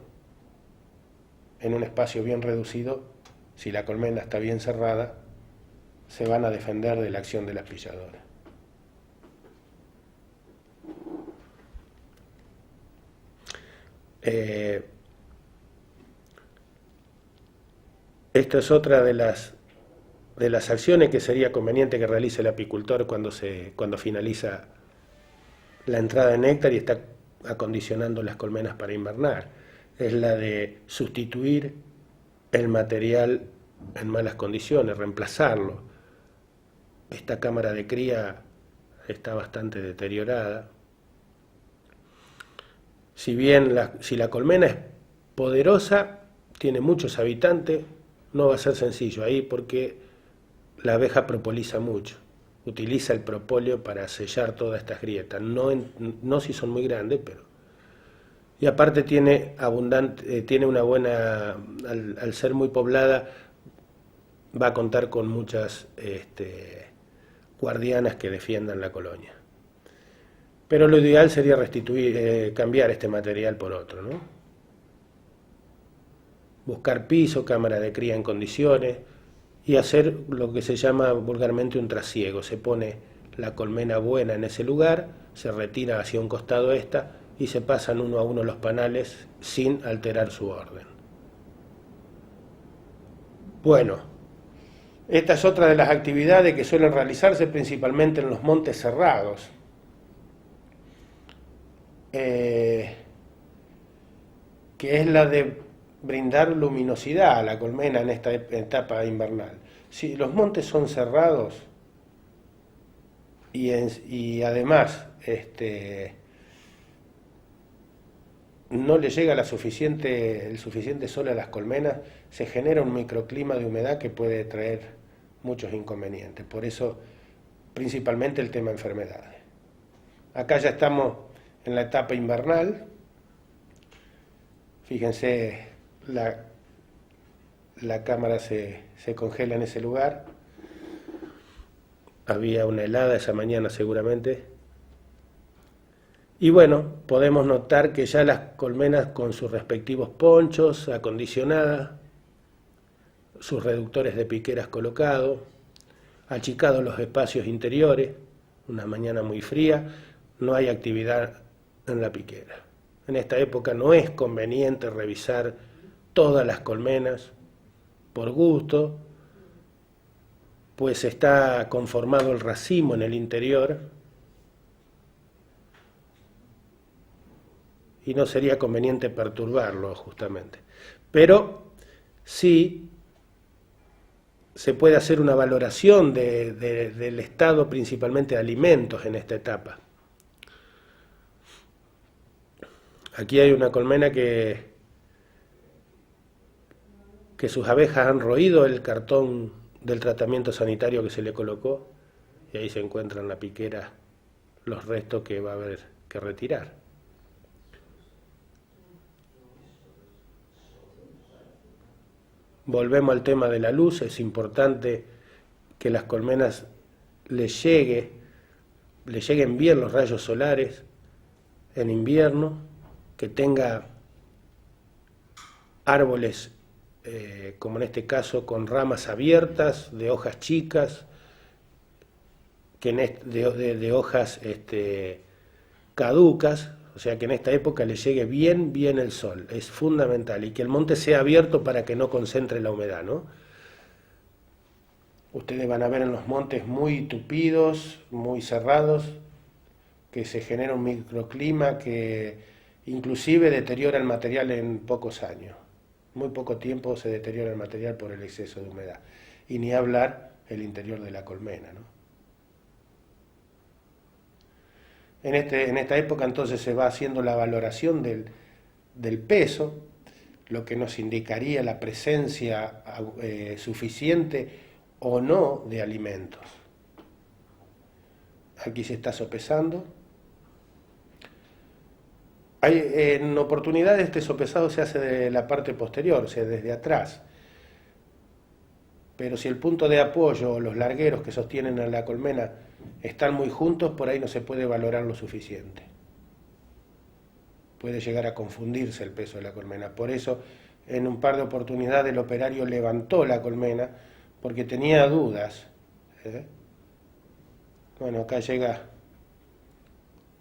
En un espacio bien reducido, si la colmena está bien cerrada, se van a defender de la acción de las pilladoras. Esto es otra de las acciones que sería conveniente que realice el apicultor cuando finaliza la entrada de néctar y está acondicionando las colmenas para invernar. Es la de sustituir el material en malas condiciones, reemplazarlo. Esta cámara de cría está bastante deteriorada. Si la colmena es poderosa, tiene muchos habitantes, no va a ser sencillo ahí porque la abeja propoliza mucho. Utiliza el propóleo para sellar todas estas grietas. No si son muy grandes, pero... Y aparte tiene una buena... Al ser muy poblada, va a contar con muchas guardianas que defiendan la colonia. Pero lo ideal sería cambiar este material por otro, ¿no? Buscar piso, cámara de cría en condiciones y hacer lo que se llama vulgarmente un trasiego. Se pone la colmena buena en ese lugar, se retira hacia un costado esta y se pasan uno a uno los panales sin alterar su orden. Bueno, esta es otra de las actividades que suelen realizarse principalmente en los montes cerrados. Que es la de brindar luminosidad a la colmena en esta etapa invernal. Si los montes son cerrados y además no le llega el suficiente sol a las colmenas, se genera un microclima de humedad que puede traer muchos inconvenientes. Por eso, principalmente el tema enfermedades. Acá ya estamos en la etapa invernal. Fíjense, la cámara se congela en ese lugar. Había una helada esa mañana seguramente. Y bueno, podemos notar que ya las colmenas con sus respectivos ponchos acondicionadas, sus reductores de piqueras colocados, achicados los espacios interiores, una mañana muy fría, no hay actividad en la piquera. En esta época no es conveniente revisar todas las colmenas por gusto, pues está conformado el racimo en el interior y no sería conveniente perturbarlo justamente. Pero sí se puede hacer una valoración del estado principalmente de alimentos en esta etapa. Aquí hay una colmena que sus abejas han roído el cartón del tratamiento sanitario que se le colocó y ahí se encuentran en la piquera los restos que va a haber que retirar. Volvemos al tema de la luz. Es importante que las colmenas les lleguen bien los rayos solares en invierno, que tenga árboles, como en este caso, con ramas abiertas, de hojas chicas, de hojas caducas, o sea que en esta época le llegue bien el sol, es fundamental, y que el monte sea abierto para que no concentre la humedad, ¿no? Ustedes van a ver en los montes muy tupidos, muy cerrados, que se genera un microclima que inclusive deteriora el material en pocos años. Muy poco tiempo se deteriora el material por el exceso de humedad. Y ni hablar el interior de la colmena, ¿no? En esta época entonces se va haciendo la valoración del peso, lo que nos indicaría la presencia suficiente o no de alimentos. Aquí se está sopesando. En oportunidades este sopesado se hace de la parte posterior, o sea, desde atrás. Pero si el punto de apoyo o los largueros que sostienen a la colmena están muy juntos, por ahí no se puede valorar lo suficiente. Puede llegar a confundirse el peso de la colmena. Por eso, en un par de oportunidades el operario levantó la colmena porque tenía dudas. Bueno, acá llega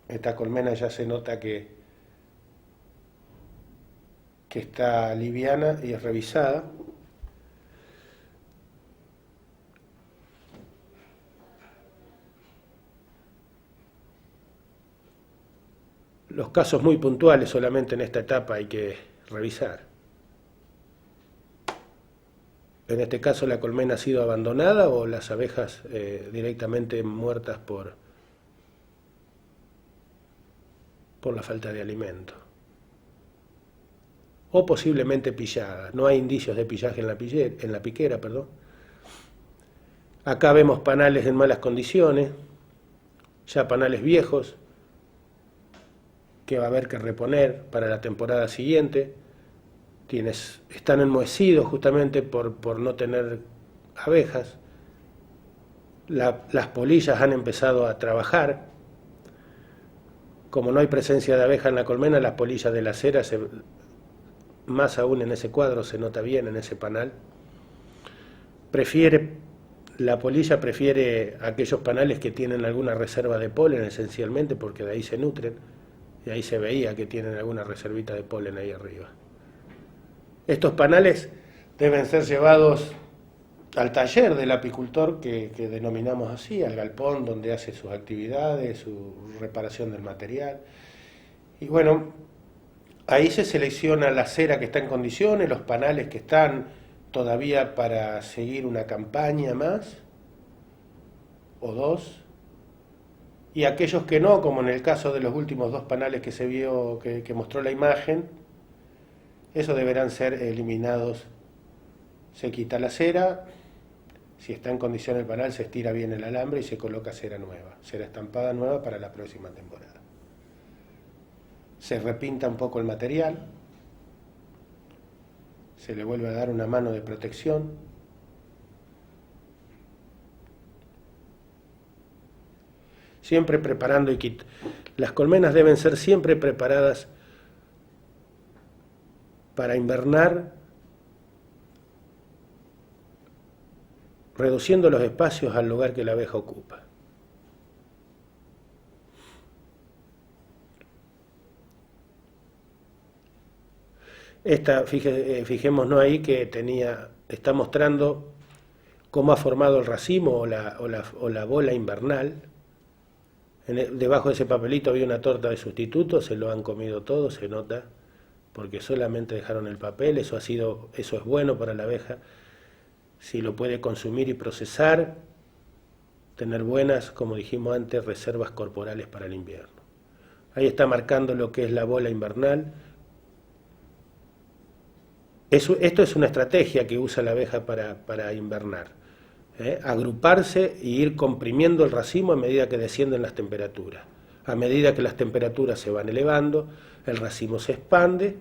esta colmena, ya se nota que está liviana y es revisada. Los casos muy puntuales solamente en esta etapa hay que revisar. En este caso la colmena ha sido abandonada o las abejas directamente muertas por la falta de alimento. O posiblemente pilladas. No hay indicios de pillaje en la piquera, perdón. Acá vemos panales en malas condiciones, ya panales viejos, que va a haber que reponer para la temporada siguiente. Están enmohecidos justamente por no tener abejas. Las polillas han empezado a trabajar. Como no hay presencia de abeja en la colmena, las polillas de la cera, más aún en ese cuadro se nota bien, en ese panal. La polilla prefiere aquellos panales que tienen alguna reserva de polen esencialmente, porque de ahí se nutren, y ahí se veía que tienen alguna reservita de polen ahí arriba. Estos panales deben ser llevados al taller del apicultor, que denominamos así, al galpón donde hace sus actividades, su reparación del material. Y bueno, ahí se selecciona la cera que está en condiciones, los panales que están todavía para seguir una campaña más, o dos, y aquellos que no, como en el caso de los últimos dos panales que se vio, que mostró la imagen, esos deberán ser eliminados. Se quita la cera, si está en condición el panal se estira bien el alambre y se coloca cera nueva, cera estampada nueva para la próxima temporada. Se repinta un poco el material, se le vuelve a dar una mano de protección. Siempre preparando y quitando. Las colmenas deben ser siempre preparadas para invernar, reduciendo los espacios al lugar que la abeja ocupa. Fijémonos ahí que está mostrando cómo ha formado el racimo o la bola invernal. Debajo de ese papelito había una torta de sustituto, se lo han comido todo, se nota, porque solamente dejaron el papel. Eso es bueno para la abeja, si lo puede consumir y procesar, tener buenas, como dijimos antes, reservas corporales para el invierno. Ahí está marcando lo que es la bola invernal. Esto es una estrategia que usa la abeja para invernar. Agruparse e ir comprimiendo el racimo a medida que descienden las temperaturas. A medida que las temperaturas se van elevando, el racimo se expande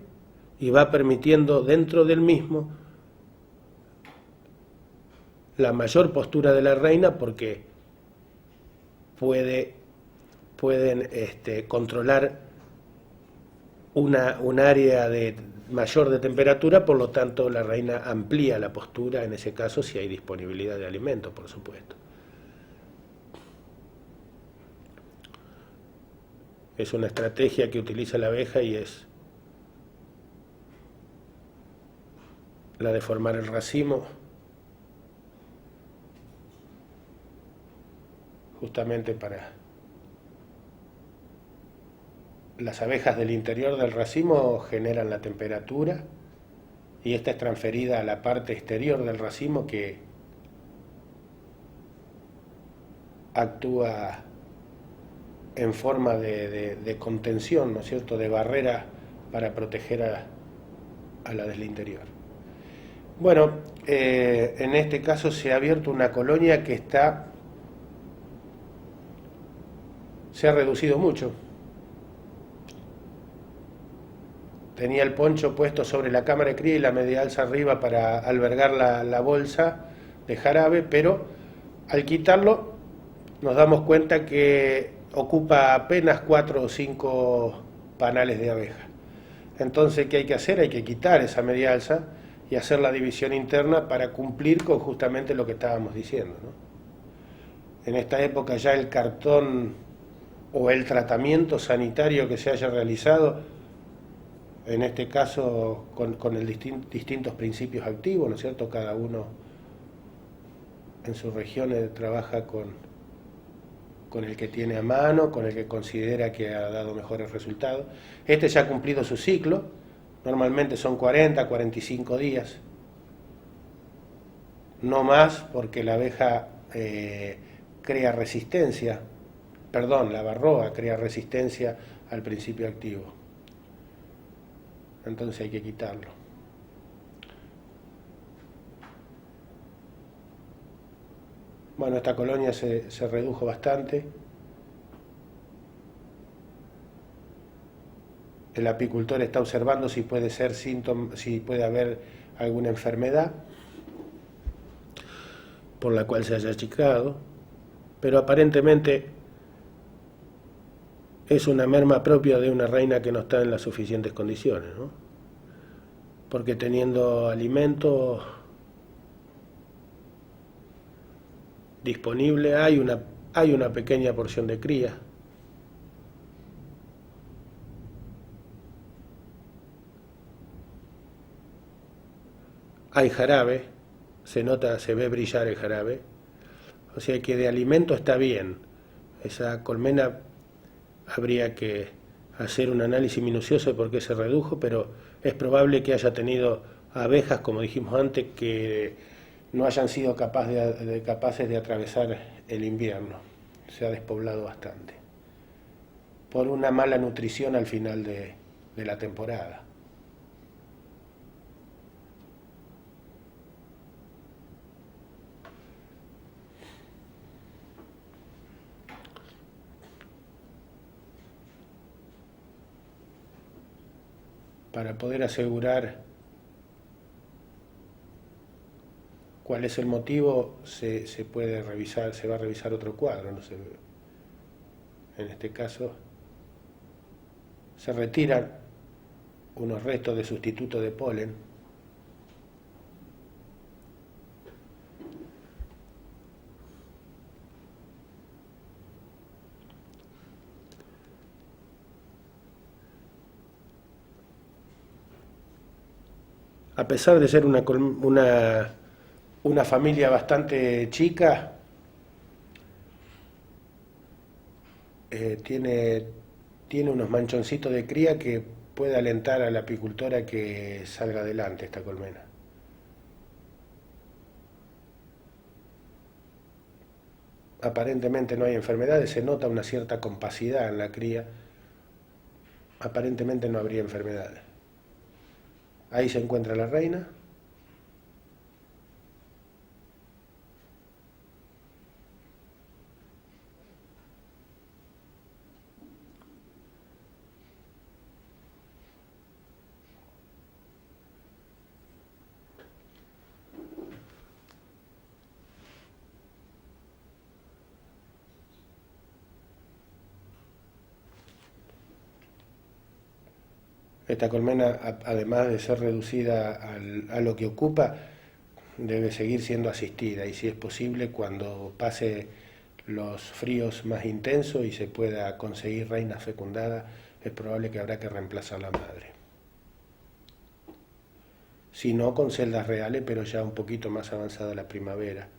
y va permitiendo dentro del mismo la mayor postura de la reina, porque pueden controlar un área mayor de temperatura, por lo tanto la reina amplía la postura, en ese caso si hay disponibilidad de alimento, por supuesto. Es una estrategia que utiliza la abeja y es la de formar el racimo, justamente para las abejas del interior del racimo generan la temperatura y esta es transferida a la parte exterior del racimo que actúa en forma de contención, ¿no es cierto?, de barrera para proteger a la del interior. Bueno, en este caso se ha abierto una colonia que se ha reducido mucho. Tenía el poncho puesto sobre la cámara de cría y la media alza arriba para albergar la bolsa de jarabe, pero al quitarlo nos damos cuenta que ocupa apenas 4 o 5 panales de abeja. Entonces, ¿qué hay que hacer? Hay que quitar esa media alza y hacer la división interna para cumplir con justamente lo que estábamos diciendo, ¿no? En esta época ya el cartón o el tratamiento sanitario que se haya realizado, en este caso con el distintos principios activos, ¿no es cierto? Cada uno en sus regiones trabaja con el que tiene a mano, con el que considera que ha dado mejores resultados. Este ya ha cumplido su ciclo, normalmente son 40, 45 días, no más porque la abeja crea resistencia, la varroa crea resistencia al principio activo. Entonces hay que quitarlo. Bueno, esta colonia se redujo bastante. El apicultor está observando si puede ser síntoma, si puede haber alguna enfermedad por la cual se haya achicado, pero aparentemente es una merma propia de una reina que no está en las suficientes condiciones, ¿no? Porque teniendo alimento disponible hay una pequeña porción de cría. Hay jarabe, se ve brillar el jarabe, o sea que de alimento está bien. Esa colmena habría que hacer un análisis minucioso de por qué se redujo, pero es probable que haya tenido abejas, como dijimos antes, que no hayan sido capaces de atravesar el invierno. Se ha despoblado bastante por una mala nutrición al final de la temporada. Para poder asegurar cuál es el motivo, se puede revisar, se va a revisar otro cuadro, no sé. En este caso se retiran unos restos de sustituto de polen. A pesar de ser una familia bastante chica, tiene unos manchoncitos de cría que puede alentar a la apicultora que salga adelante esta colmena. Aparentemente no hay enfermedades, se nota una cierta compacidad en la cría. Aparentemente no habría enfermedades. Ahí se encuentra la reina. Esta colmena, además de ser reducida a lo que ocupa, debe seguir siendo asistida y si es posible, cuando pase los fríos más intensos y se pueda conseguir reinas fecundadas, es probable que habrá que reemplazar la madre. Si no, con celdas reales, pero ya un poquito más avanzada la primavera.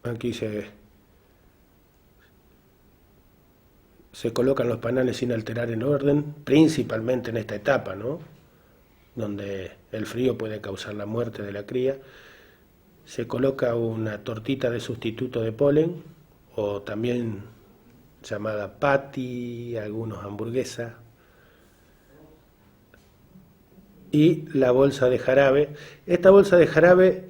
Aquí se colocan los panales sin alterar el orden, principalmente en esta etapa, ¿no? Donde el frío puede causar la muerte de la cría. Se coloca una tortita de sustituto de polen, o también llamada patty, algunos hamburguesa, y la bolsa de jarabe. Esta bolsa de jarabe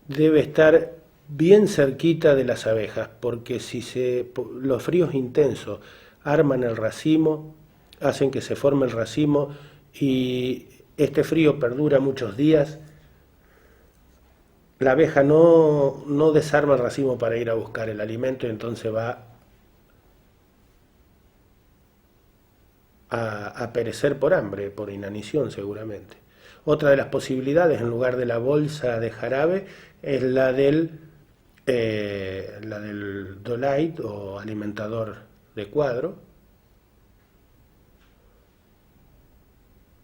debe estar bien cerquita de las abejas, porque si los fríos intensos arman el racimo, hacen que se forme el racimo y este frío perdura muchos días, la abeja no desarma el racimo para ir a buscar el alimento y entonces va a perecer por hambre, por inanición seguramente. Otra de las posibilidades en lugar de la bolsa de jarabe es la del Dolite o alimentador de cuadro,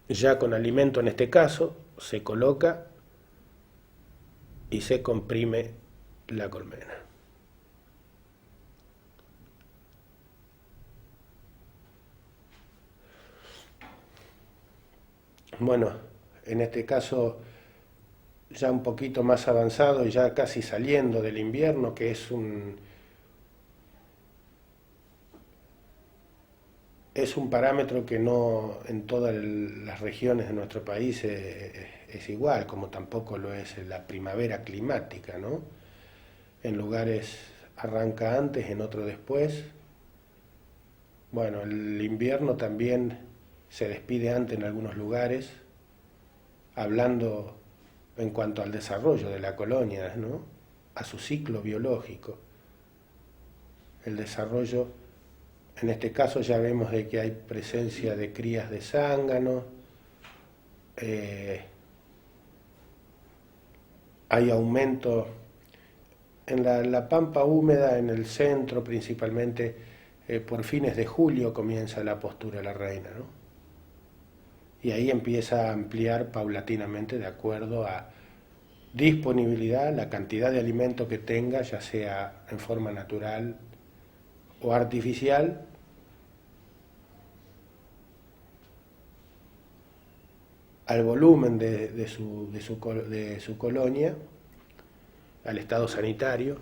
ya con alimento en este caso, se coloca y se comprime la colmena. Bueno, en este caso ya un poquito más avanzado y ya casi saliendo del invierno, que es un parámetro que no en todas las regiones de nuestro país es igual, como tampoco lo es la primavera climática, ¿no? En lugares arranca antes, en otros después. Bueno, el invierno también se despide antes en algunos lugares, hablando en cuanto al desarrollo de la colonia, ¿no? A su ciclo biológico. El desarrollo, en este caso ya vemos de que hay presencia de crías de zángano, hay aumento en la pampa húmeda, en el centro principalmente, por fines de julio comienza la postura de la reina, ¿no? Y ahí empieza a ampliar paulatinamente de acuerdo a disponibilidad, la cantidad de alimento que tenga, ya sea en forma natural o artificial, al volumen de su colonia, al estado sanitario.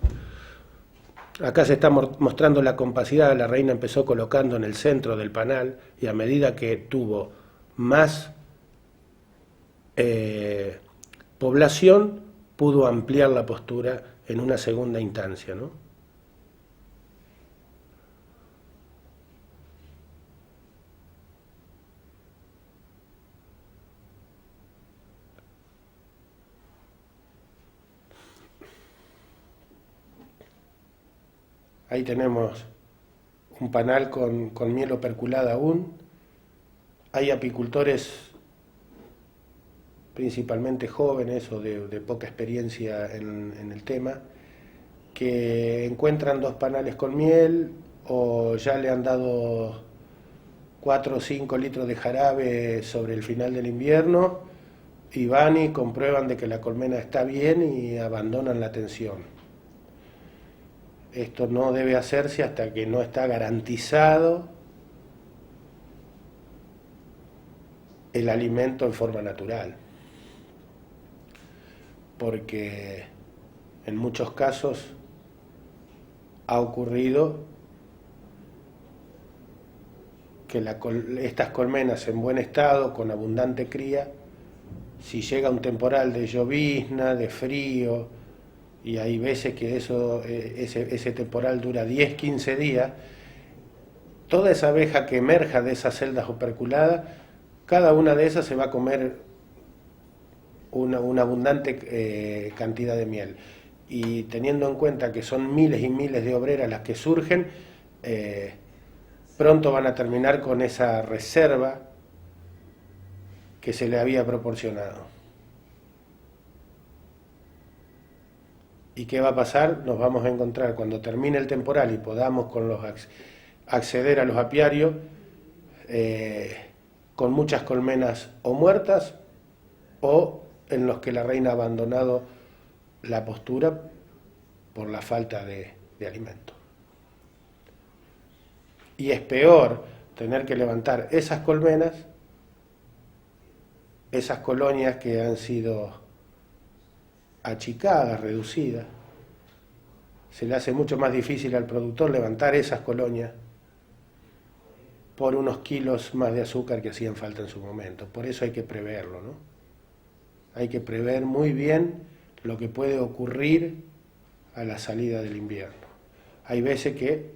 Acá se está mostrando la compacidad, la reina empezó colocando en el centro del panal y a medida que tuvo más población, pudo ampliar la postura en una segunda instancia, ¿no? Ahí tenemos un panal con miel operculada aún. Hay apicultores principalmente jóvenes o de poca experiencia en el tema, que encuentran 2 panales con miel o ya le han dado 4 o 5 litros de jarabe sobre el final del invierno y van y comprueban de que la colmena está bien y abandonan la tensión. Esto no debe hacerse hasta que no está garantizado el alimento en forma natural, porque en muchos casos ha ocurrido que estas colmenas en buen estado, con abundante cría, si llega un temporal de llovizna, de frío, y hay veces que ese temporal dura 10, 15 días, toda esa abeja que emerja de esas celdas operculadas cada una de esas se va a comer una abundante cantidad de miel. Y teniendo en cuenta que son miles y miles de obreras las que surgen, pronto van a terminar con esa reserva que se le había proporcionado. ¿Y qué va a pasar? Nos vamos a encontrar cuando termine el temporal y podamos acceder a los apiarios con muchas colmenas o muertas o en los que la reina ha abandonado la postura por la falta de alimento. Y es peor tener que levantar esas colmenas, esas colonias que han sido achicadas, reducidas. Se le hace mucho más difícil al productor levantar esas colonias por unos kilos más de azúcar que hacían falta en su momento. Por eso hay que preverlo, ¿no? Hay que prever muy bien lo que puede ocurrir a la salida del invierno. Hay veces que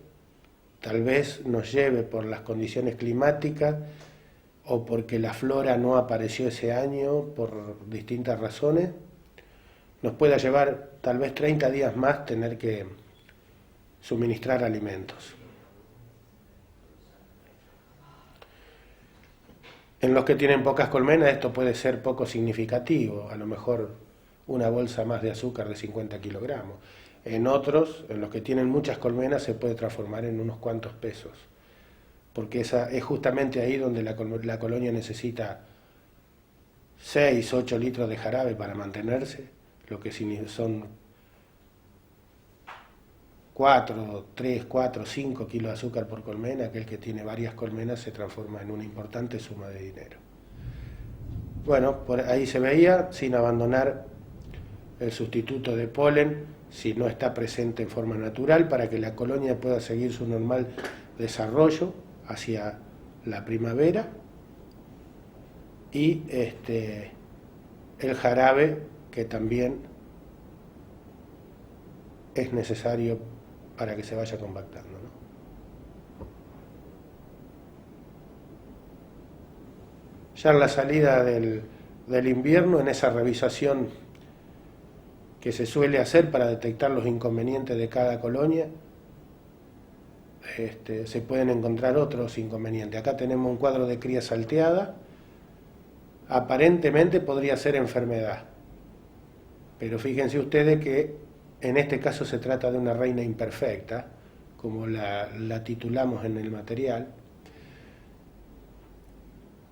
tal vez nos lleve por las condiciones climáticas o porque la flora no apareció ese año por distintas razones, nos pueda llevar tal vez 30 días más tener que suministrar alimentos. En los que tienen pocas colmenas esto puede ser poco significativo, a lo mejor una bolsa más de azúcar de 50 kilogramos. En otros, en los que tienen muchas colmenas, se puede transformar en unos cuantos pesos, porque esa es justamente ahí donde la colonia necesita 6, 8 litros de jarabe para mantenerse, lo que son 3, 4, 5 kilos de azúcar por colmena. Aquel que tiene varias colmenas se transforma en una importante suma de dinero. Bueno, por ahí se veía, sin abandonar el sustituto de polen, si no está presente en forma natural, para que la colonia pueda seguir su normal desarrollo hacia la primavera, y el jarabe, que también es necesario para que se vaya compactando, ¿no? Ya en la salida del invierno, en esa revisación que se suele hacer para detectar los inconvenientes de cada colonia, se pueden encontrar otros inconvenientes. Acá tenemos un cuadro de cría salteada. Aparentemente podría ser enfermedad, pero fíjense ustedes que en este caso se trata de una reina imperfecta, como la titulamos en el material.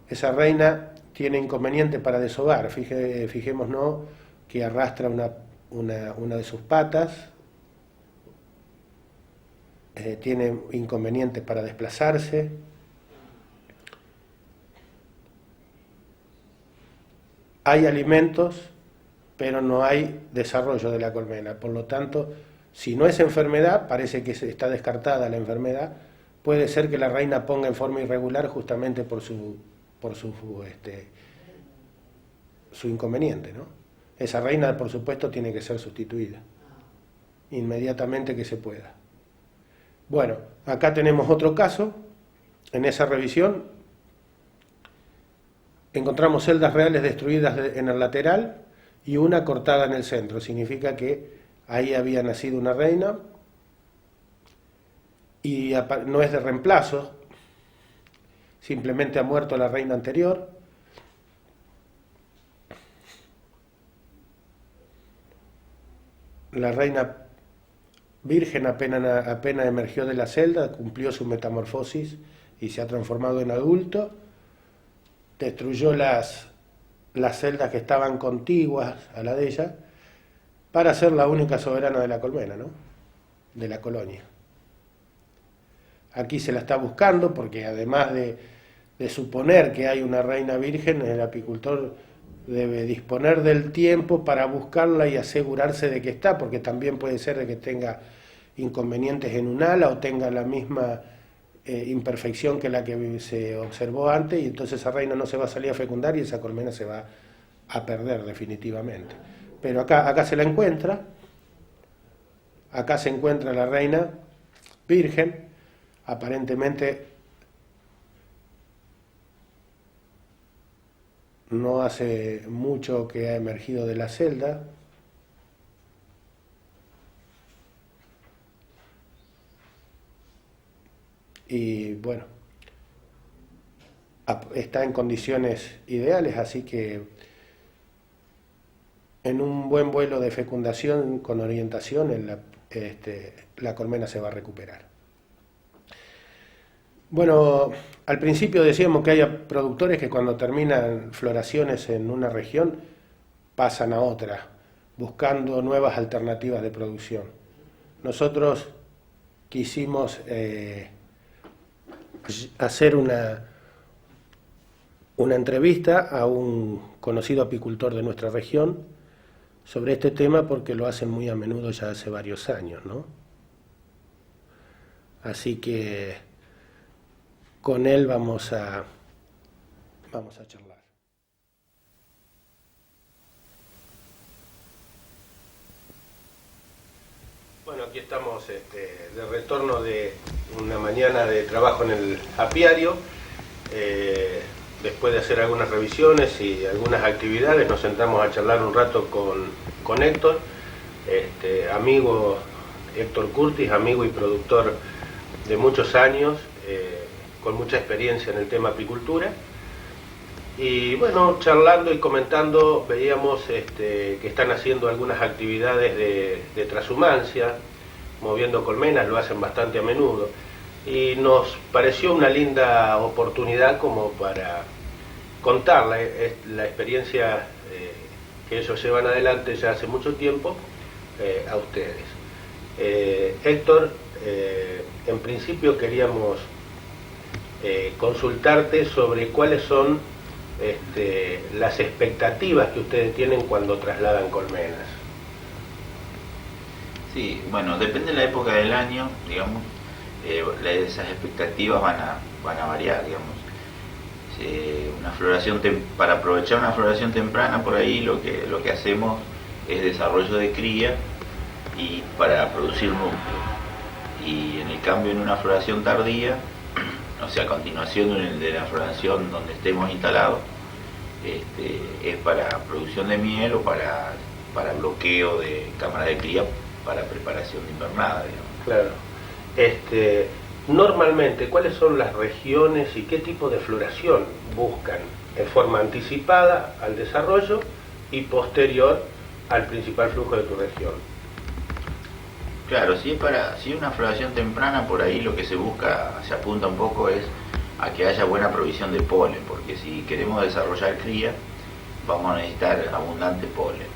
Esa reina tiene inconveniente para desovar. Fijémonos que arrastra una de sus patas, tiene inconvenientes para desplazarse. Hay alimentos, pero no hay desarrollo de la colmena. Por lo tanto, si no es enfermedad, parece que está descartada la enfermedad. Puede ser que la reina ponga en forma irregular justamente por su inconveniente, ¿no? Esa reina, por supuesto, tiene que ser sustituida inmediatamente que se pueda. Bueno, acá tenemos otro caso. En esa revisión encontramos celdas reales destruidas en el lateral y una cortada en el centro. Significa que ahí había nacido una reina y no es de reemplazo, simplemente ha muerto la reina anterior. La reina virgen apenas emergió de la celda, cumplió su metamorfosis y se ha transformado en adulto. Destruyó las celdas que estaban contiguas a la de ella para ser la única soberana de la colmena, ¿no? De la colonia. Aquí se la está buscando porque además de suponer que hay una reina virgen, el apicultor debe disponer del tiempo para buscarla y asegurarse de que está, porque también puede ser de que tenga inconvenientes en un ala o tenga la misma imperfección que la que se observó antes, y entonces esa reina no se va a salir a fecundar y esa colmena se va a perder definitivamente. Pero acá se la encuentra, acá se encuentra la reina virgen, aparentemente no hace mucho que ha emergido de la celda. Y bueno, está en condiciones ideales, así que en un buen vuelo de fecundación con orientación la colmena se va a recuperar. Bueno, al principio decíamos que hay productores que cuando terminan floraciones en una región pasan a otra, buscando nuevas alternativas de producción. Nosotros quisimos hacer una entrevista a un conocido apicultor de nuestra región sobre este tema porque lo hacen muy a menudo ya hace varios años, ¿no? Así que con él vamos a charlar. Bueno, aquí estamos de retorno de una mañana de trabajo en el apiario. Después de hacer algunas revisiones y algunas actividades, nos sentamos a charlar un rato con Héctor, amigo Héctor Curtis, amigo y productor de muchos años, con mucha experiencia en el tema apicultura. Y bueno, charlando y comentando, veíamos que están haciendo algunas actividades de transhumancia, moviendo colmenas, lo hacen bastante a menudo. Y nos pareció una linda oportunidad como para contar la experiencia que ellos llevan adelante ya hace mucho tiempo a ustedes. Héctor, en principio queríamos consultarte sobre cuáles son las expectativas que ustedes tienen cuando trasladan colmenas. Sí, bueno, depende de la época del año, digamos, esas expectativas van a variar, digamos. Una floración para aprovechar una floración temprana, por ahí lo que hacemos es desarrollo de cría y para producir núcleo. Y en el cambio, en una floración tardía, o sea, a continuación de la floración donde estemos instalados, es para producción de miel o para bloqueo de cámara de cría para preparación de invernada, digamos. Claro. Normalmente, ¿cuáles son las regiones y qué tipo de floración buscan en forma anticipada al desarrollo y posterior al principal flujo de tu región? Claro, si es una floración temprana, por ahí lo que se busca, se apunta un poco es a que haya buena provisión de polen, porque si queremos desarrollar cría, vamos a necesitar abundante polen.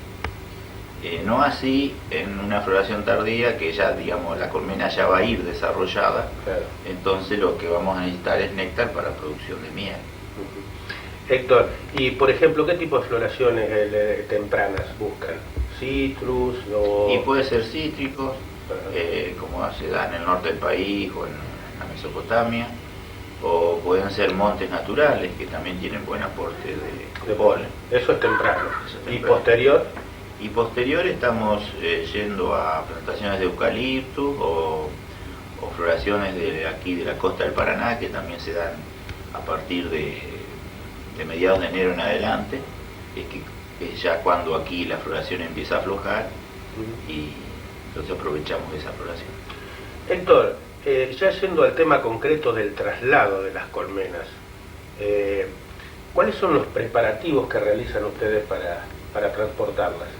No así en una floración tardía, que ya, digamos, la colmena ya va a ir desarrollada, claro. Entonces lo que vamos a necesitar es néctar para producción de miel. Héctor, y por ejemplo, ¿qué tipo de floraciones tempranas buscan? ¿Citrus o...? Y puede ser cítricos, como se da en el norte del país o en la Mesopotamia, o pueden ser montes naturales, que también tienen buen aporte de polen. Eso es temprano. ¿Y posterior? Y posterior estamos yendo a plantaciones de eucaliptus o floraciones de aquí de la costa del Paraná, que también se dan a partir de mediados de enero en adelante, que es ya cuando aquí la floración empieza a aflojar y entonces aprovechamos esa floración. Héctor, ya yendo al tema concreto del traslado de las colmenas, ¿cuáles son los preparativos que realizan ustedes para transportarlas?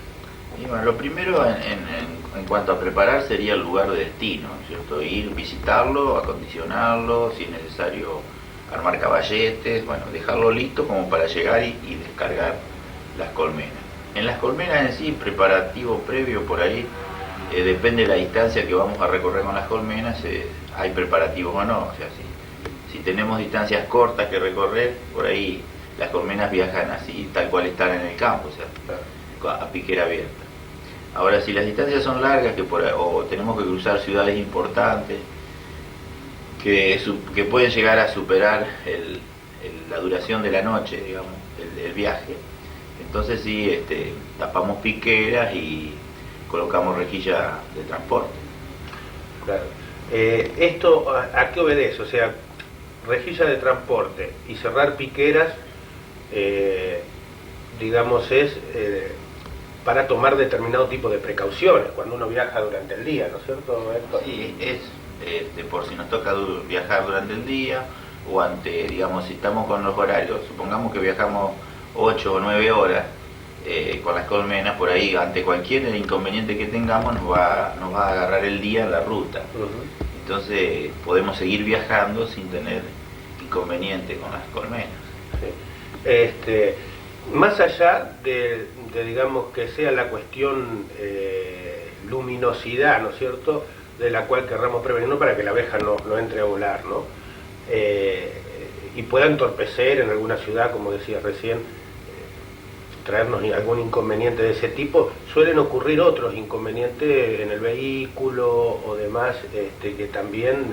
Y bueno, lo primero en cuanto a preparar sería el lugar de destino, ¿cierto? Ir, visitarlo, acondicionarlo, si es necesario armar caballetes, bueno, dejarlo listo como para llegar y descargar las colmenas. En las colmenas en sí, preparativo previo por ahí, depende de la distancia que vamos a recorrer con las colmenas, hay preparativos o no, o sea, si tenemos distancias cortas que recorrer, por ahí las colmenas viajan así, tal cual están en el campo, o sea, a piquera abierta. Ahora, si las distancias son largas o tenemos que cruzar ciudades importantes que pueden llegar a superar la duración de la noche, digamos, el viaje, entonces sí, tapamos piqueras y colocamos rejilla de transporte. Claro. ¿Esto a qué obedece? O sea, rejilla de transporte y cerrar piqueras digamos, es para tomar determinado tipo de precauciones cuando uno viaja durante el día, ¿no es cierto, Héctor? Sí, es por si nos toca viajar durante el día o digamos, si estamos con los horarios, supongamos que viajamos 8 o 9 horas con las colmenas, por ahí, ante cualquier inconveniente que tengamos, nos va a agarrar el día en la ruta. Entonces podemos seguir viajando sin tener inconveniente con las colmenas. Sí. Más allá de, digamos, que sea la cuestión luminosidad, ¿no es cierto?, de la cual querramos prevenirnos para que la abeja no entre a volar, ¿no? Y pueda entorpecer en alguna ciudad, como decía recién, traernos algún inconveniente de ese tipo. Suelen ocurrir otros inconvenientes en el vehículo o demás, que también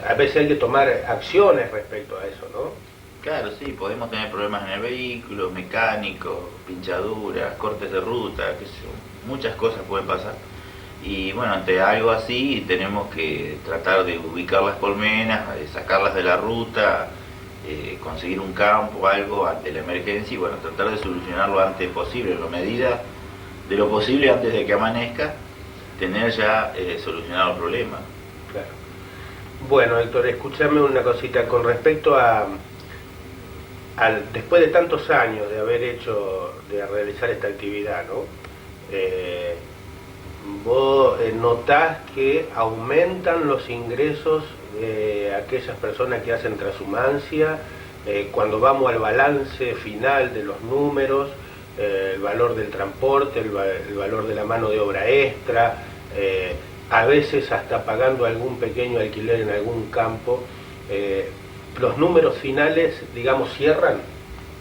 a veces hay que tomar acciones respecto a eso, ¿no? Claro, sí, podemos tener problemas en el vehículo, mecánicos, pinchaduras, cortes de ruta, qué sé yo, muchas cosas pueden pasar. Y bueno, ante algo así tenemos que tratar de ubicar las colmenas, de sacarlas de la ruta, conseguir un campo o algo ante la emergencia y bueno, tratar de solucionarlo antes posible, en la medida de lo posible antes de que amanezca, tener ya solucionado el problema. Claro. Bueno, Héctor, escúchame una cosita con respecto después de tantos años de realizar esta actividad, ¿no? ¿Vos notás que aumentan los ingresos de aquellas personas que hacen transhumancia? Cuando vamos al balance final de los números, el valor del transporte, el valor de la mano de obra extra, a veces hasta pagando algún pequeño alquiler en algún campo, ¿los números finales, digamos, cierran?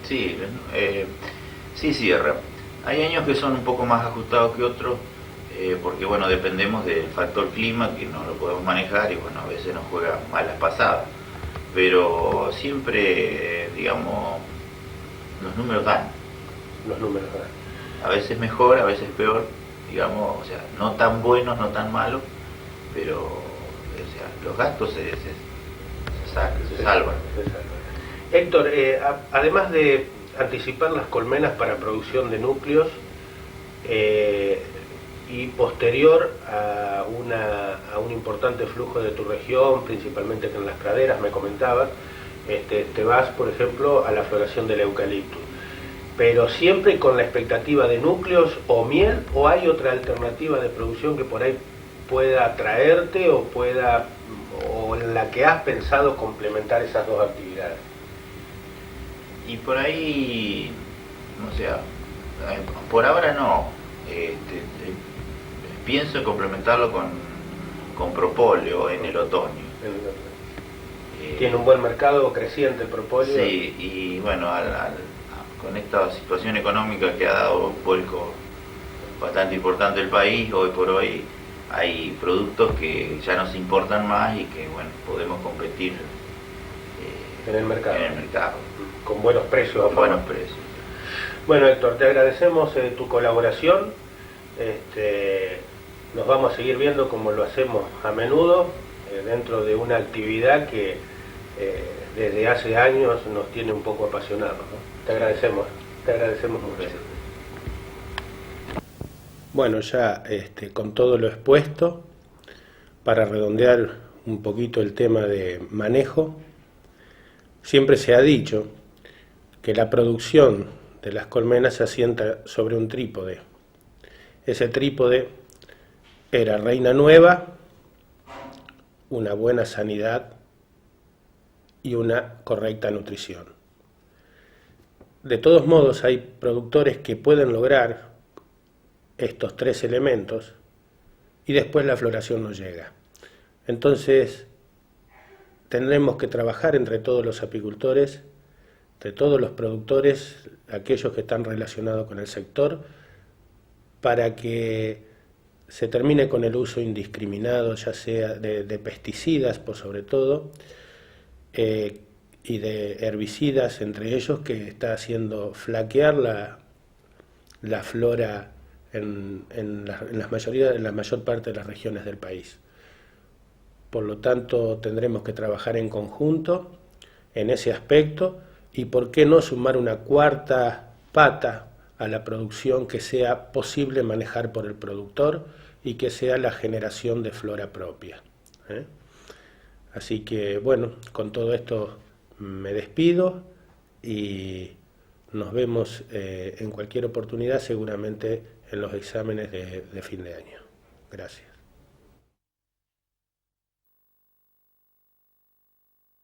Sí, sí cierran. Hay años que son un poco más ajustados que otros, porque bueno, dependemos del factor clima, que no lo podemos manejar y bueno, a veces nos juega malas pasadas. Pero siempre, digamos, los números dan. Los números dan. A veces mejor, a veces peor, digamos, o sea, no tan buenos, no tan malos, pero o sea, los gastos se salvan. Héctor, además de anticipar las colmenas para producción de núcleos, y posterior a un importante flujo de tu región, principalmente en las praderas, me comentabas, te vas, por ejemplo, a la floración del eucalipto, pero siempre con la expectativa de núcleos o miel, o hay otra alternativa de producción que por ahí pueda atraerte o en la que has pensado complementar esas dos actividades. Y por ahí, o sea, por ahora no. Pienso en complementarlo con propóleo en el otoño. Tiene un buen mercado creciente el propóleo. Sí, y bueno, con esta situación económica que ha dado un vuelco bastante importante el país, hoy por hoy hay productos que ya nos importan más y que bueno, podemos competir en el mercado. Con buenos precios. Con buenos precios. Bueno, Héctor, te agradecemos tu colaboración. Nos vamos a seguir viendo como lo hacemos a menudo, dentro de una actividad que desde hace años nos tiene un poco apasionados, ¿no? Te agradecemos mucho. Bueno, ya con todo lo expuesto, para redondear un poquito el tema de manejo, siempre se ha dicho que la producción de las colmenas se asienta sobre un trípode. Ese trípode era reina nueva, una buena sanidad y una correcta nutrición. De todos modos, hay productores que pueden lograr estos tres elementos y después la floración no llega. Entonces, tendremos que trabajar entre todos los apicultores, entre todos los productores, aquellos que están relacionados con el sector, para que se termine con el uso indiscriminado, ya sea de pesticidas, por sobre todo, y de herbicidas, entre ellos, que está haciendo flaquear la flora en la mayor parte de las regiones del país. Por lo tanto, tendremos que trabajar en conjunto en ese aspecto y por qué no sumar una cuarta pata a la producción que sea posible manejar por el productor y que sea la generación de flora propia. Así que bueno, con todo esto me despido y nos vemos en cualquier oportunidad, seguramente en los exámenes de fin de año. Gracias.